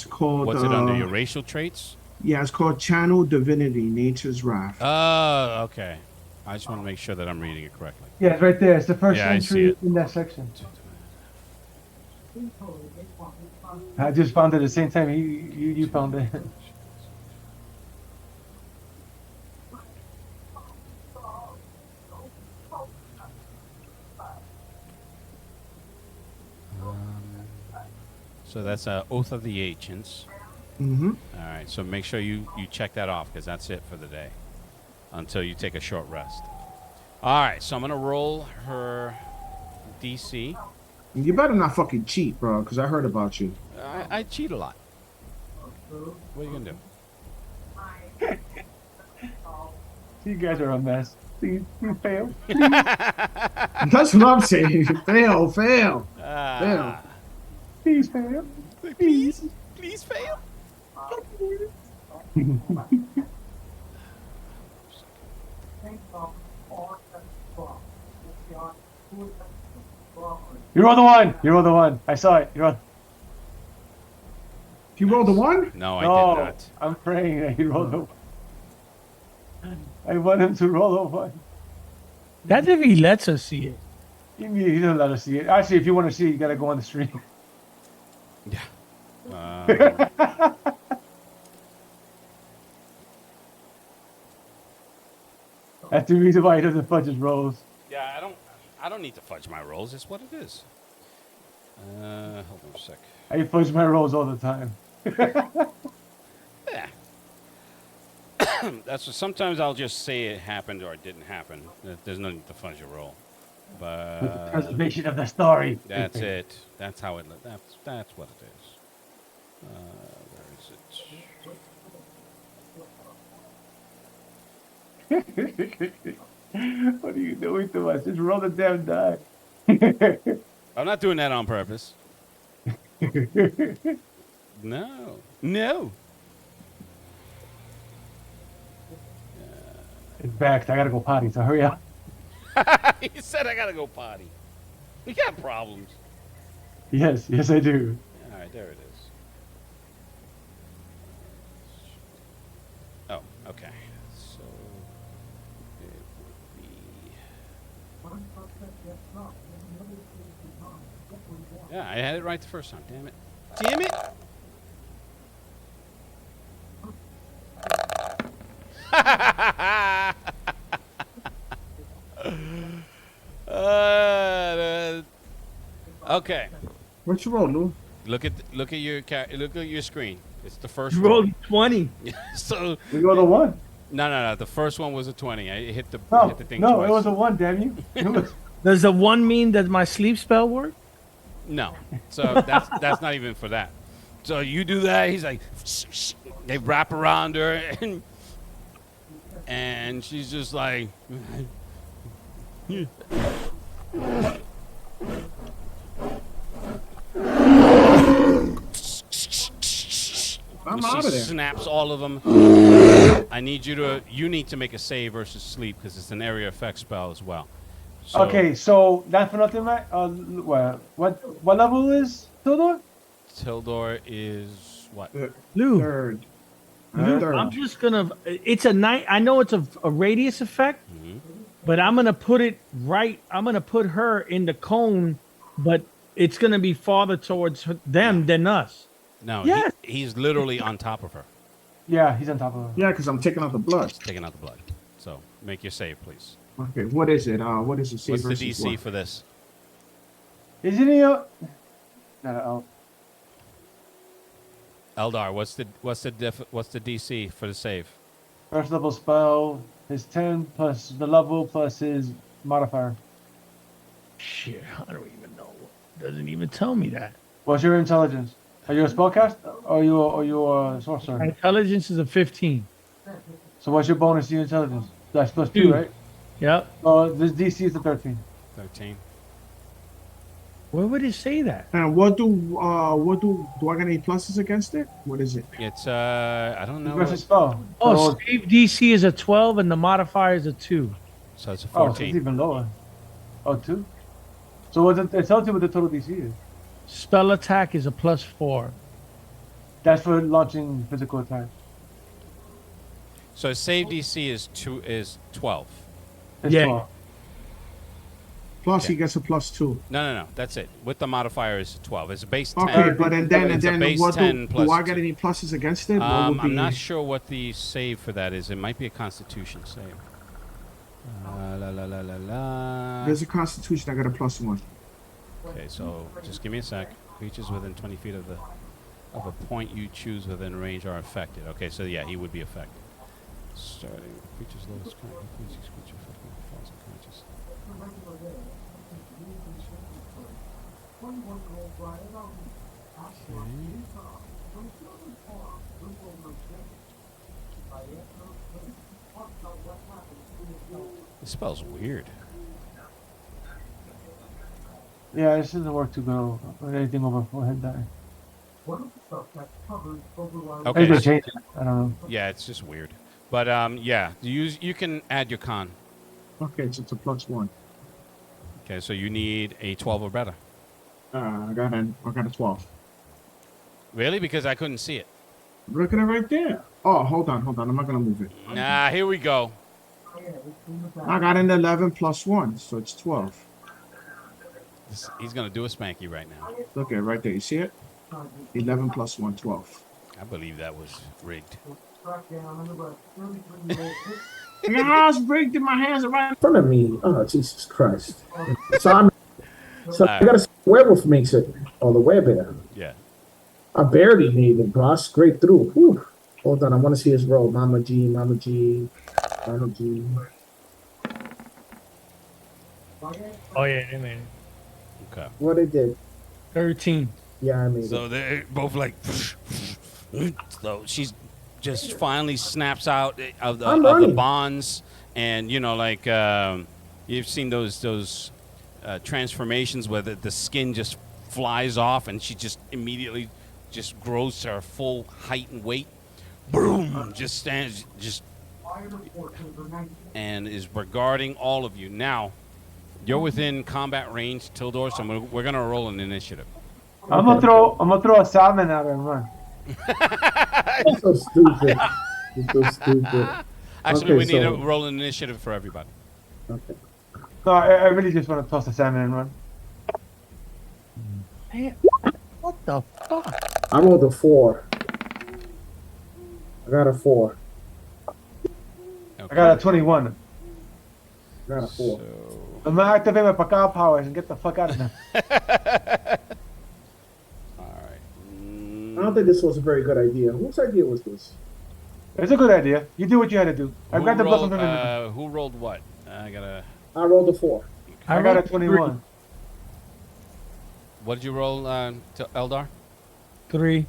called. what's it under? Your racial traits? Yeah, it's called Channel Divinity, Nature's Wrath. Oh, okay. I just want to make sure that I'm reading it correctly. Yeah, it's right there. It's the first Yeah, I see entry it. in that section. I just found it at the same time you found it. So that's Oath of the Ancients. Mm-hmm. All right. So make sure you check that off because that's it for the day until you take a short rest. All right. So I'm going to roll her DC. You better not fucking cheat, bro, because I heard about you. I cheat a lot. What are you going to do? You guys are a mess. Please fail. That's what I'm saying. Fail, fail. Ah. Please fail. Please fail. You rolled the one. You rolled the one. I saw it. You rolled. You rolled the one? No, I No, did not. I'm praying that he rolled the one. I want him to roll the one. That's if he lets us see it. He doesn't let us see it. Actually, if you want to see it, you gotta go on the stream. Yeah. That's the reason why he doesn't fudge his rolls. Yeah, I don't need to fudge my rolls. It's what it is. Hold on a sec. I fudge my rolls all the time. Yeah. That's what, sometimes I'll just say it happened or it didn't happen. There's no need to fudge a roll. With the But preservation of the story. that's it. That's how it. That's what it is. Where is it? What are you doing to us? Just roll the damn die. I'm not doing that on purpose. No. It's back. I gotta go potty, so hurry up. He said I gotta go potty. We got problems. Yes, I do. All right, there it is. Oh, okay. So it would be. Yeah, I had it right the first time. Damn it! Damn it! Okay. What you roll, Lou? Look at your screen. It's the first You roll. rolled 20. So We rolled a one. no. The first one was a 20. I hit the No, hit the thing no, twice. it was a one. Damn you! It was. Does the one mean that my sleep spell work? No. So that's not even for that. So you do that. He's like, they wrap around her, and she's just like, I'm she out of there. snaps all of them. I need you need to make a save versus sleep because it's an area effect spell as well. So, Okay, so not for nothing, right? What level is Tildor? Tildor is what? Lou, Third. Third. I'm just gonna. It's a night. I know it's a radius effect, but I'm gonna put it right. I'm gonna put her in the cone, but it's gonna be farther towards them than us. No, Yes. he's literally on top of her, Yeah, he's on top of him. Yeah, because I'm taking out the blood. taking out the blood. So make your save, please. Okay, what is it? What is it? What's the DC for this? Isn't he? No. Eldar, what's the DC for the save? First level spell is 10 plus the level plus his modifier. Shit, I don't even know. Doesn't even tell me that. What's your intelligence? Are you a spellcast or are you a sorcerer? My intelligence is a 15. So what's your bonus to your intelligence? That's plus 2, Two. right? Yep. This DC is a 13. 13. Where would it say that? And do I get any pluses against it? What is it? It's I don't know. Versus spell. Oh, So, save DC is a 12 and the modifier is a 2. So it's a oh, so 14. it's even lower. Oh, 2? So what it tells you what the total DC is. Spell attack is a +4. That's for launching physical attack. So save DC is 12. It's Yeah. 12. Plus, Okay. he gets a +2. No. That's it. With the modifier is 12. It's a base 10. Okay, but and then It's a base what 10 do plus I get two. any pluses against it? What would be? I'm not sure what the save for that is. It might be a Constitution save. La la la la la. There's a Constitution. I got a +1. Okay, so just give me a sec. Creatures within 20 feet of a point you choose within range are affected. Okay, so yeah, he would be affected. Starting creatures lowest current frequency creature affected falls unconscious. This spell's weird. Yeah, this doesn't work too good with anything over 4 hit die. Okay. Maybe they changed it. I don't know. Yeah, it's just weird. But yeah, you can add your con. Okay, so it's a +1. Okay, so you need a 12 or better. I got a 12. Really? Because I couldn't see it. Look at it right there. Oh, hold on. I'm not gonna move it. Nah, here we go. I got an 11 +1, so it's 12. He's gonna do a spanky right now. Look at it right there. You see it? 11 +1, 12. I believe that was rigged. Your house rigged in my hands are right. In front of me. Oh, Jesus Christ. So I Alright. gotta see the werewolf makes it. Or the werebear. Yeah. I barely made it, bro. I scraped through. Whew. Hold on, I want to see his roll. Mama G, Mama G, Mama G. Oh, yeah, they made it. Okay. What it did? 13. Yeah, I made it. So they're both like. So she's just finally snaps out of I'm the running. bonds, and you know, like you've seen those transformations where the skin just flies off, and she just immediately just grows to her full height and weight. Boom! Just stands and is regarding all of you. Now, you're within combat range, Tildor, so we're gonna roll an initiative. I'm gonna throw a salmon at her and run. You're so stupid. You're so stupid. Actually, Okay, we need to so- roll an initiative for everybody. Okay. No, I really just want to toss a salmon and run. Man, what the fuck? I rolled a 4. I got a 4. I got a 21. I got a 4. So, I'm gonna activate my Pacao powers and get the fuck out of there. all right. I don't think this was a very good idea. Whose idea was this? It's a good idea. You do what you had to do. I grabbed the blossom from him. Who rolled what? I gotta. I rolled a 4. I got a rolled 21. What did you roll, to Eldar? 3.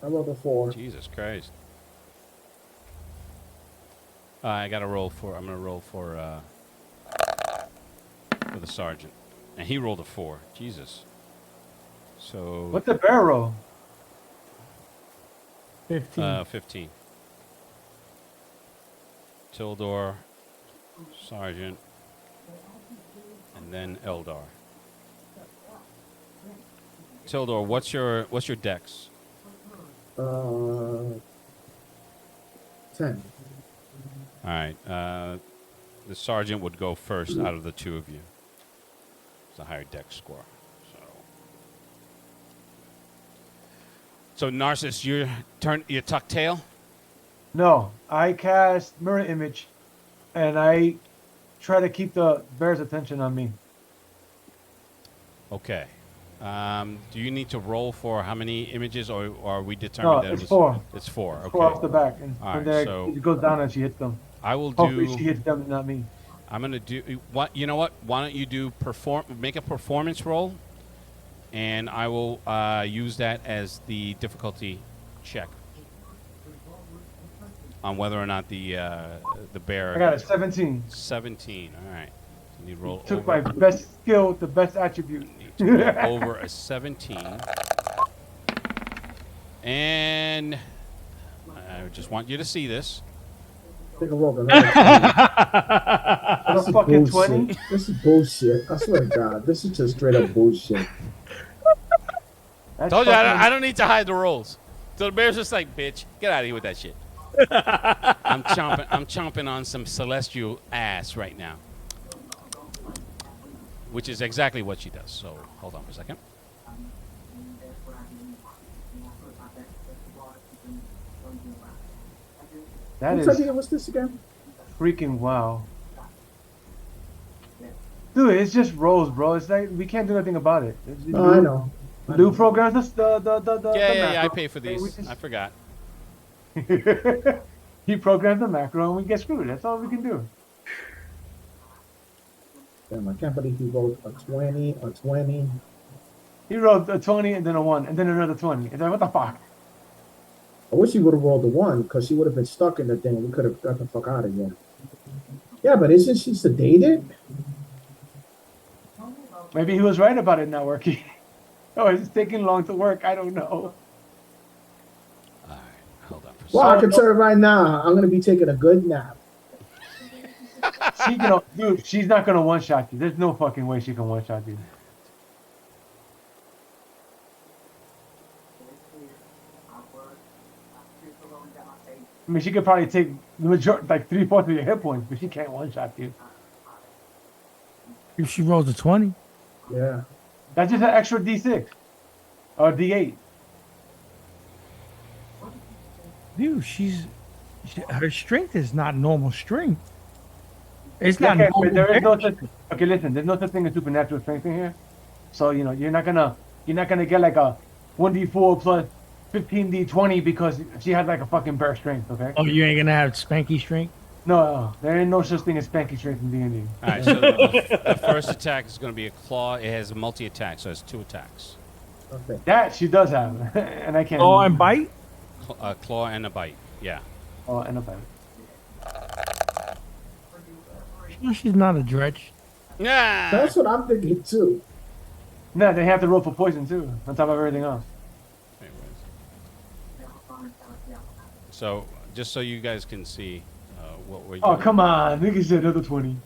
I rolled a 4. Jesus Christ. I gotta roll for. I'm gonna roll for the sergeant, and he rolled a 4. Jesus. So. What's the bear roll? 15. 15. Tildor, sergeant, and then Eldar. Tildor, what's your dex? 10. All right. The sergeant would go first out of the two of you. It's a higher dex score. So Narcissus, you tuck tail. No, I cast mirror image, and I try to keep the bear's attention on me. Okay. Do you need to roll for how many images, or are we determined No, that it's it was 4. It's 4. Okay. 4 off the back, and All from right, there so- it goes down and she hits them. I will Hopefully do. she hits them, not me. I'm gonna do what? You know what? Why don't you do make a performance roll, and I will use that as the difficulty check on whether or not the bear. I got a 17. 17. All right. So you need to roll. Took over. my best skill, the best attribute. You to get over a 17. And I just want you to see this. Take a roll. A fucking Bullshit. 20. This is bullshit. I swear to God, this is just straight up bullshit. That's Told you fucking- I don't need to hide the rolls. So the bear's just like, bitch, get out of here with that shit. I'm chomping on some celestial ass right now. Which is exactly what she does. So hold on for a second. That What's is idea? What's this again? freaking wow. Dude, it's just rolls, bro. It's like we can't do nothing about it. Oh, I know. Lou programs the Yeah, I macro. pay for these. We just- I forgot. He programmed the macro and we get screwed. That's all we can do. Damn, I can't believe he rolled a 20, a 20. He rolled a 20 and then a 1 and then another 20. And then what the fuck? I wish he would have rolled the 1 because she would have been stuck in the thing. We could have got the fuck out of here. Yeah, but isn't she sedated? Maybe he was right about it not working. Oh, it's taking long to work. I don't know. All right, hold on for a Well, I second. can tell you right now, I'm gonna be taking a good nap. She, you know, dude, she's not gonna one shot you. There's no fucking way she can one shot you. I mean, she could probably take the majority, like 3/4 of your hit points, but she can't one shot you. If she rolls a 20. Yeah. That's just an extra D6 or D8. Dude, her strength is not normal strength. It's Okay, not but normal. there is no damage. such. Okay, listen. There's no such thing as supernatural strength in here. So you know you're not gonna get like a 1d4 plus 15d20 because she had like a fucking bear strength. Okay. Oh, you ain't gonna have spanky strength? No, there ain't no such thing as spanky strength in D&D. All right, so the first attack is going to be a claw. It has a multi-attack, so it's 2 attacks. Okay. That she does have, and I can't. Oh, and bite? A claw and a bite. Yeah. Oh, and a bite. No, she's not a dredge. Yeah. That's what I'm thinking too. No, they have to roll for poison too, on top of everything else. So, just so you guys can see what we're Oh, doing. come on, nigga said another 20.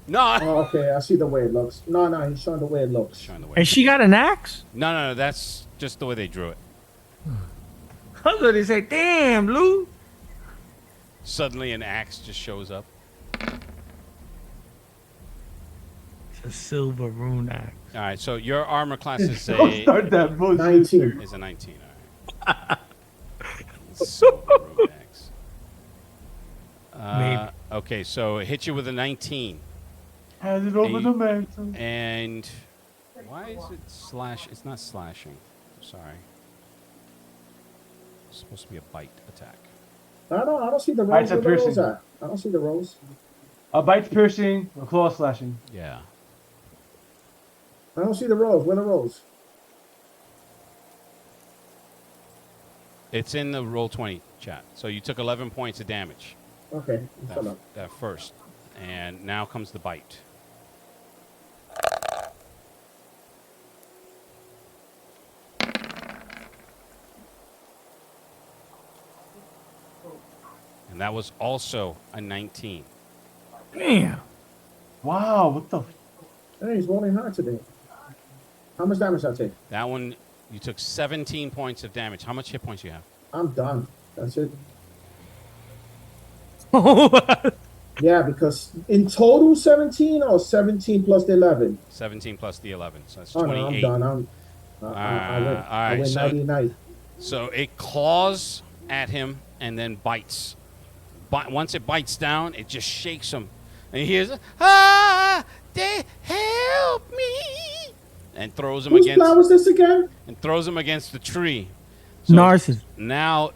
No. Oh, okay, I see the way it looks. No, he's showing the way it looks. Showing the way. And she got an axe? No, that's just the way they drew it. I was gonna say, damn, Lou. Suddenly, an axe just shows up. It's a silver rune axe. All right, so your armor class is Don't a start that bullshit. 19. is a 19. All right. Silver rune axe. Maybe. Okay, so it hit you with a 19. Has it over Eight. the mantle. And why is it slash? It's not slashing. Sorry. It's supposed to be a bite attack. I don't see the Alright, rolls. so Where the rolls piercing. at? I don't see the rolls. A bite's piercing, a claw slashing. Yeah. I don't see the rolls. Where the rolls? It's in the roll 20 chat. So you took 11 points of damage Okay, shut up. that first. And now comes the bite. And that was also a 19. Damn. Wow, what the? Hey, he's rolling hard today. How much damage I take? That one, you took 17 points of damage. How much hit points you have? I'm done. That's it. Yeah, because in total 17 or 17 plus the 11. 17 plus the 11. So that's Oh 28. no, I'm done. I win. all I right, win so- 99. So it claws at him and then bites. But once it bites down, it just shakes him. And he hears, "Ah, they help me!" And throws him Whose plan against was this again? the tree. So Narcissus. now,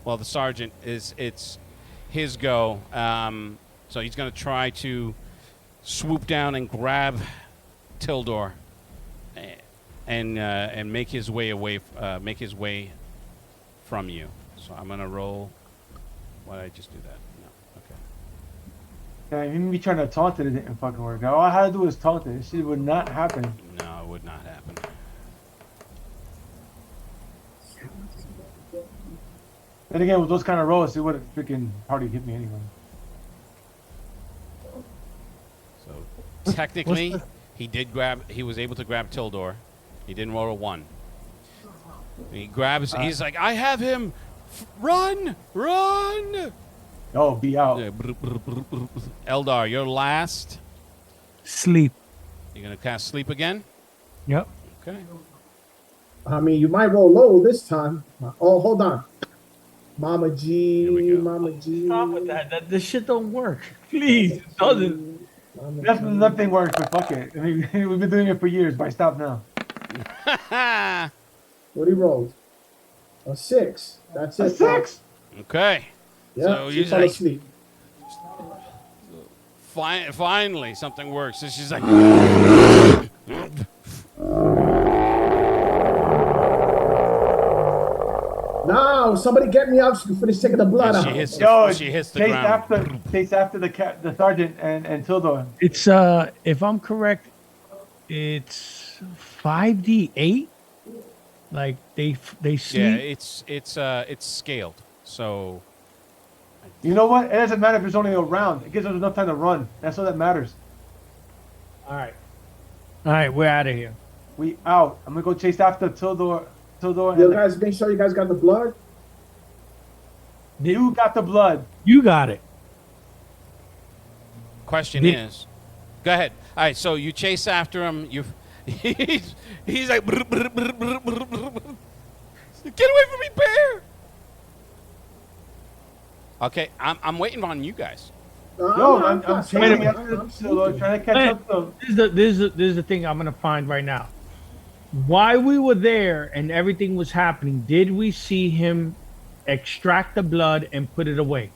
well, the sergeant it's his go. So he's going to try to swoop down and grab Tildor, and make his way from you. So I'm going to roll. Why did I just do that? No. Okay. Yeah, even me trying to taunt it, it didn't fucking work. All I had to do was taunt it. This shit would not happen. No, it would not happen. Then again, with those kind of rolls, it would have freaking hardly hit me anyway. So technically, he was able to grab Tildor. He didn't roll a 1. He grabs, he's like, I have him! Run! Run! Oh, be out. Yeah, Eldar, you're last. Sleep. You're going to cast Sleep again? Yep. Okay. I mean, you might roll low this time. Oh, hold on. Mama G, Here we go. Mama G. Stop with that. This shit don't work. Please, it doesn't. Mama That's G. nothing works, but fuck it. I mean, we've been doing it for years, but I stop now. What he rolled? A 6. That's A it. 6? Okay. Yeah, So she he's fell like, asleep. finally, something works. And she's like, No, somebody get me out so you can finish taking the blood and out. she hits the ground. Chase after the sergeant and Tildor. It's if I'm correct, it's 5d8. Like they sleep. Yeah, it's scaled. So You know what? It doesn't matter if it's only a round. It gives us enough time to run. That's all that matters. All right, we're out of here. We out. I'm gonna go chase after Tildor. You And guys, make sure you guys got the blood. you got the blood. You got it. question Did- is, go ahead. All right, so you chase after him. He's like, "Brr, brr, brr, brr, brr, brr, brr." Get away from me, bear! Okay, I'm waiting on you guys. Yo, I'm chasing minute. after Tildor, trying to catch up to him. This is the thing I'm gonna find right now. While we were there and everything was happening, did we see him extract the blood and put it away?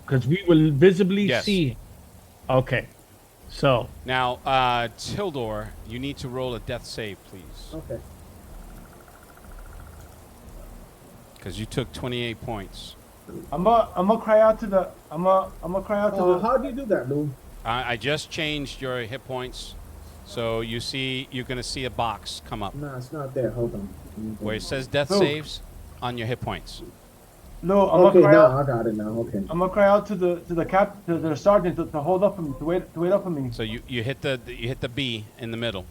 Because we will visibly Yes. see him. Okay. So Now, Tildor, you need to roll a death save, please, Okay. because you took 28 points. I'm gonna cry out to the. I'm gonna cry out to the. How do you do that, Lou? I just changed your hit points, so you're gonna see a box come up Nah, it's not there. Hold on. where it says death Oh. saves on your hit points. No, I'm Okay, gonna cry now out. I got it now. Okay. I'm gonna cry out to the sergeant to hold up for me, to wait up for me. So you hit the B in the middle.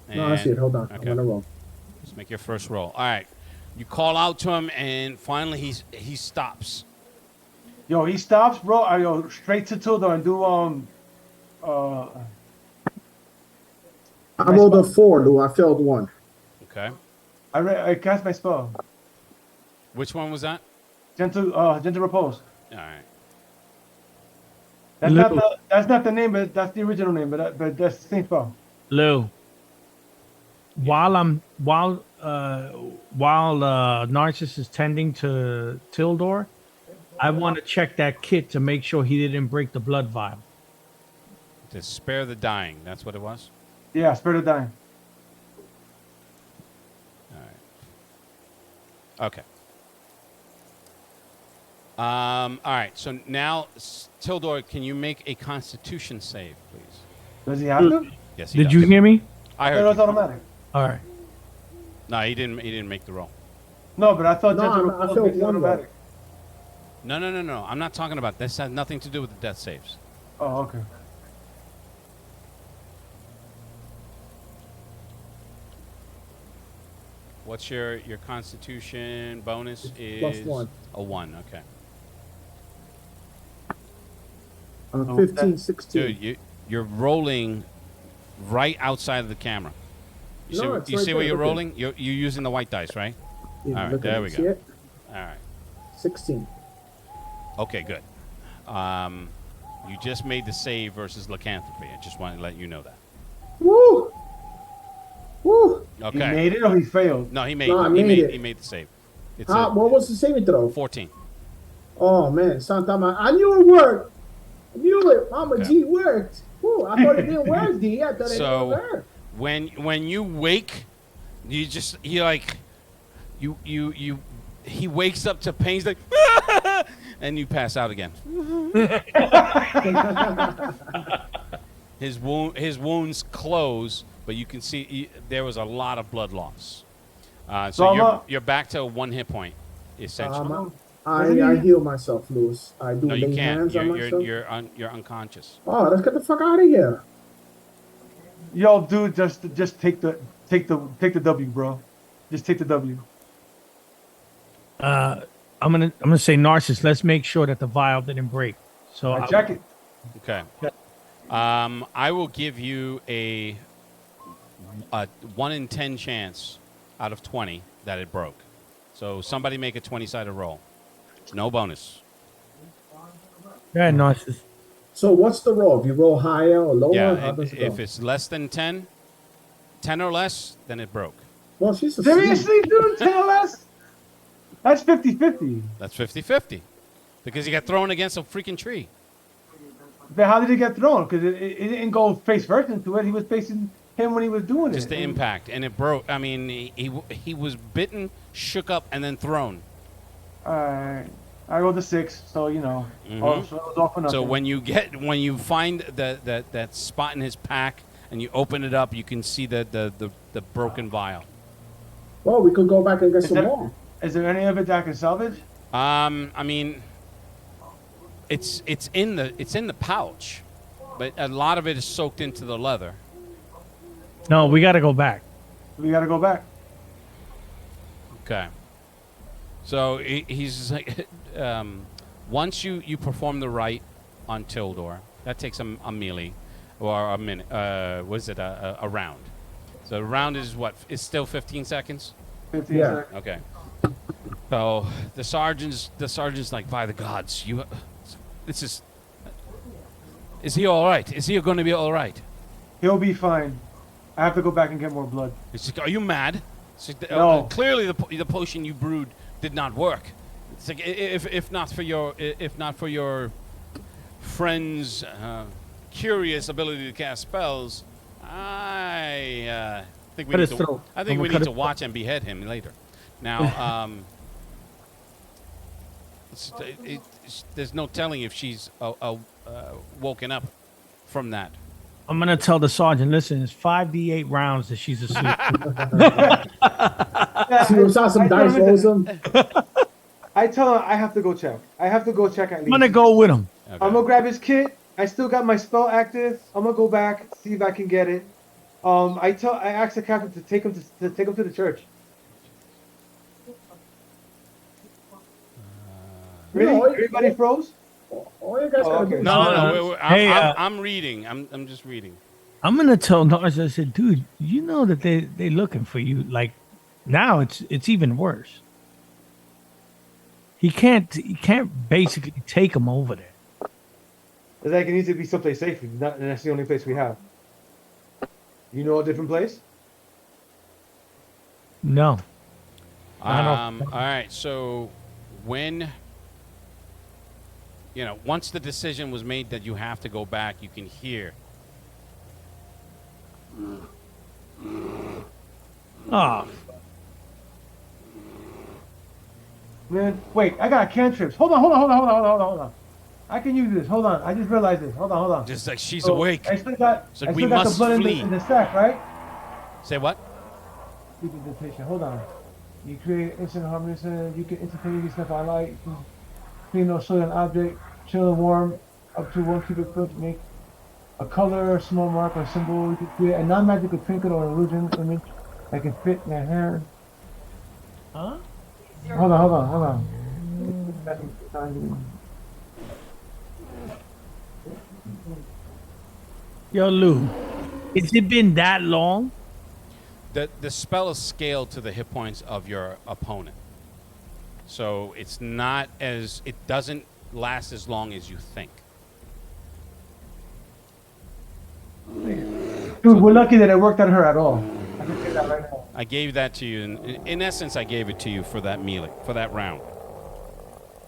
No, I see it. Hold on. I'm Okay. gonna roll. Let's make your first roll. All right. You call out to him, and finally he stops. Yo, he stops, bro. I go straight to Tildor and do I rolled a 4, Lou. I failed 1. Okay. I cast my spell. Which one was that? Gentle repose. All right. That's not the name, but that's the original name. But that's the same spell. Lou, while Narcissus is tending to Tildor, I want to check that kit to make sure he didn't break the blood vial. To spare the dying. That's what it was. Yeah, Spirit of Dying. All right. Okay. All right. So now, Tildor, can you make a Constitution save, please? Does he have to? Yes, he Did does. you hear me? I No, heard. it's You. automatic. All right. No, he didn't. He didn't make the roll. No, but I thought No, Gentle I repose felt makes it one automatic. No. I'm not talking about this. Has nothing to do with the death saves. Oh, okay. What's your Constitution bonus? Is +1. a 1. Okay. 15, 16. Dude, you're rolling right outside of the camera. You No, see, it's you right see where there, you're look at it. rolling? You're using the white dice, right? Yeah, All right, look at there it. we See go. it? All right. 16. Okay, good. You just made the save versus lycanthropy. I just wanted to let you know that. Woo! Woo! He Okay. made it or he failed? No, he made. No, I he made made. it. He made the save. It's What was the saving throw? 14. Oh, man. Santa, I knew it worked. I knew it. Mama Okay. G worked. Woo, I thought it didn't work, D. I thought it So- didn't work. When you wake, he wakes up to pain. He's like, And you pass out again. His wounds close, but you can see there was a lot of blood loss. So So you're back to 1 hit point, essentially. I heal myself, Lewis. I do No, you lay can't. hands on myself. You're unconscious. Oh, let's get the fuck out of here. Yo, dude, just take the W, bro. Just take the W. I'm gonna say Narcissus. Let's make sure that the vial didn't break. So I check it. Okay. I will give you a 1 in 10 chance out of 20 that it broke. So somebody make a 20-sided roll. No bonus. Go ahead, Narcissus. So what's the roll? If you roll higher or lower, Yeah, how does it go? if it's less than 10 or less, then it broke. Well, she's asleep. Seriously, dude? 10 or less? That's 50-50. That's 50-50. Because he got thrown against a freaking tree. But how did it get thrown? Because it didn't go face first into it. He was facing him when he was doing Just it. the impact. And it broke. I mean, he was bitten, shook up, and then thrown. Alright. I rolled a 6, so you know. Mhm. Oh, so it was all for nothing. So when you find that spot in his pack and you open it up, you can see the broken vial. Well, we could go back and get Is some there- more. Is there any of it that I can salvage? I mean, it's in the pouch, but a lot of it is soaked into the leather. No, we got to go back. We gotta go back. Okay. So he's like, once you perform the rite on Tildor, that takes a melee or a minute. Was it a round? So the round is what? It's still 15 seconds. 15 Yeah. seconds. Okay. So the sergeant's like, by the gods, this is he all right? Is he going to be all right? He'll be fine. I have to go back and get more blood. It's like, are you mad? It's like, No. Clearly the potion you brewed did not work. It's like if not for your friend's curious ability to cast spells, I think we Cut need his to. throat. I think I'm we gonna need cut to watch and behead him later. Now, there's no telling if she's woken up from that. I'm gonna tell the sergeant. Listen, it's 5d8 rounds that she's asleep. See, we saw some dice rolls. I tell him I have to go check. I have to go check at I'm least. gonna go with him. Okay. I'm gonna grab his kit. I still got my spell active. I'm gonna go back, see if I can get it. I asked the captain to take him to the church. Really? No, Everybody froze? All you guys Oh, gotta okay. do is No. Hey, I'm reading. I'm just reading. I'm gonna tell Narcissus. I said, dude, you know that they looking for you. Like now, it's even worse. He can't basically take him over there. It's like it needs to be someplace safe, and that's the only place we have. You know a different place? No. All right. So when once the decision was made that you have to go back, you can hear. Oh, Man, wait, I got cantrips. Hold on. I can use this. Hold on. I just realized this. Hold on. Just like she's So, awake. I still got, So I we still got the must blood flee. in the sack, right? Say what? Detention. Hold on. You create instant harmonious. You can instantaneously step on light. Clean or soil an object. Chill and warm up to 1 cubic foot. Make a color, small mark, or symbol. You can create a non-magical trinket or illusion image that can fit in your hair. huh? Hold on. Yo, Lou, has it been that long? The spell is scaled to the hit points of your opponent. So it doesn't last as long as you think. Dude, we're lucky that it worked on her at all. I can say that right now. I gave that to you. In essence, I gave it to you for that melee, for that round.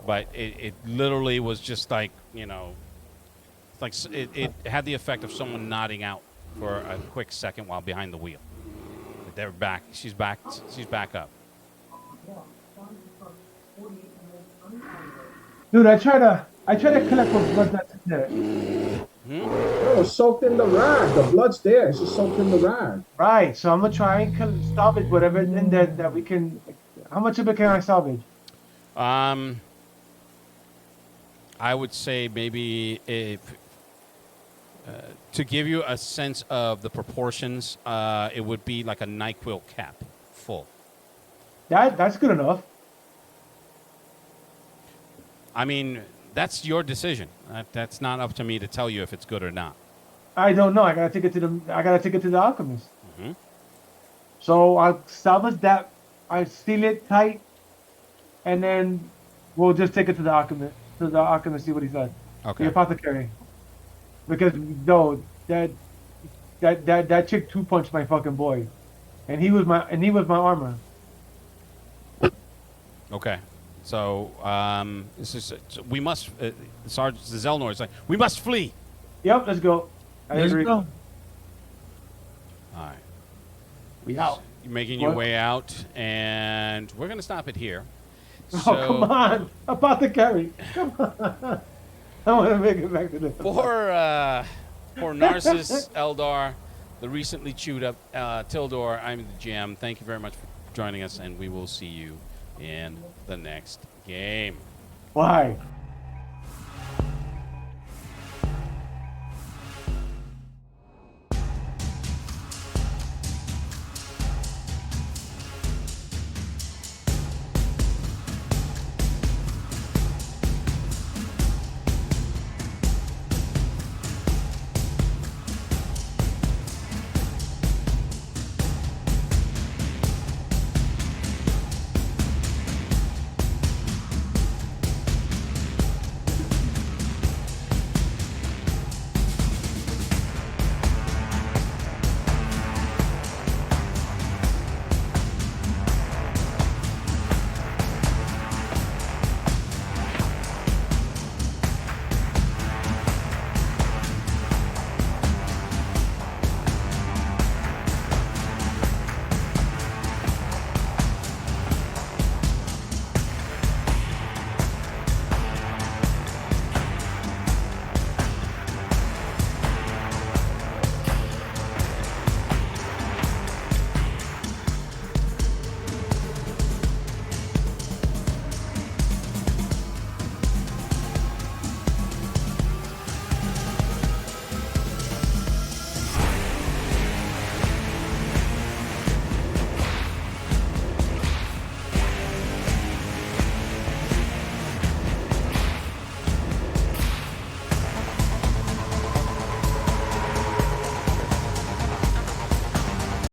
But it literally was just like, it's like it had the effect of someone nodding out for a quick second while behind the wheel. But they're back. She's back up. Dude, I try to collect the blood that's in there. No, it's soaked in the rag. The blood's there. It's just soaked in the rag. Right. So I'm gonna try and salvage whatever in there that we can. How much of it can I salvage? I would say maybe if to give you a sense of the proportions, it would be like a NyQuil cap full. That's good enough. I mean, that's your decision. That's not up to me to tell you if it's good or not. I don't know. I gotta take it to the alchemist. Mhm. So I'll salvage that. I seal it tight, and then we'll just take it to the alchemist. See what he said. Okay. The apothecary. Because no, that chick two punched my fucking boy, and he was my armor. Okay. So this is we must. Sergeant Zelnor is like we must flee. Yep, let's go. I Let's agree. go. All right. We out. You're making your What? way out, and we're gonna stop it here. Oh, come on, apothecary. Come on. I want to make it back to the. For Narcissus, Eldar, the recently chewed up Tildor, I'm the GM. Thank you very much for joining us, and we will see you in the next game. Why?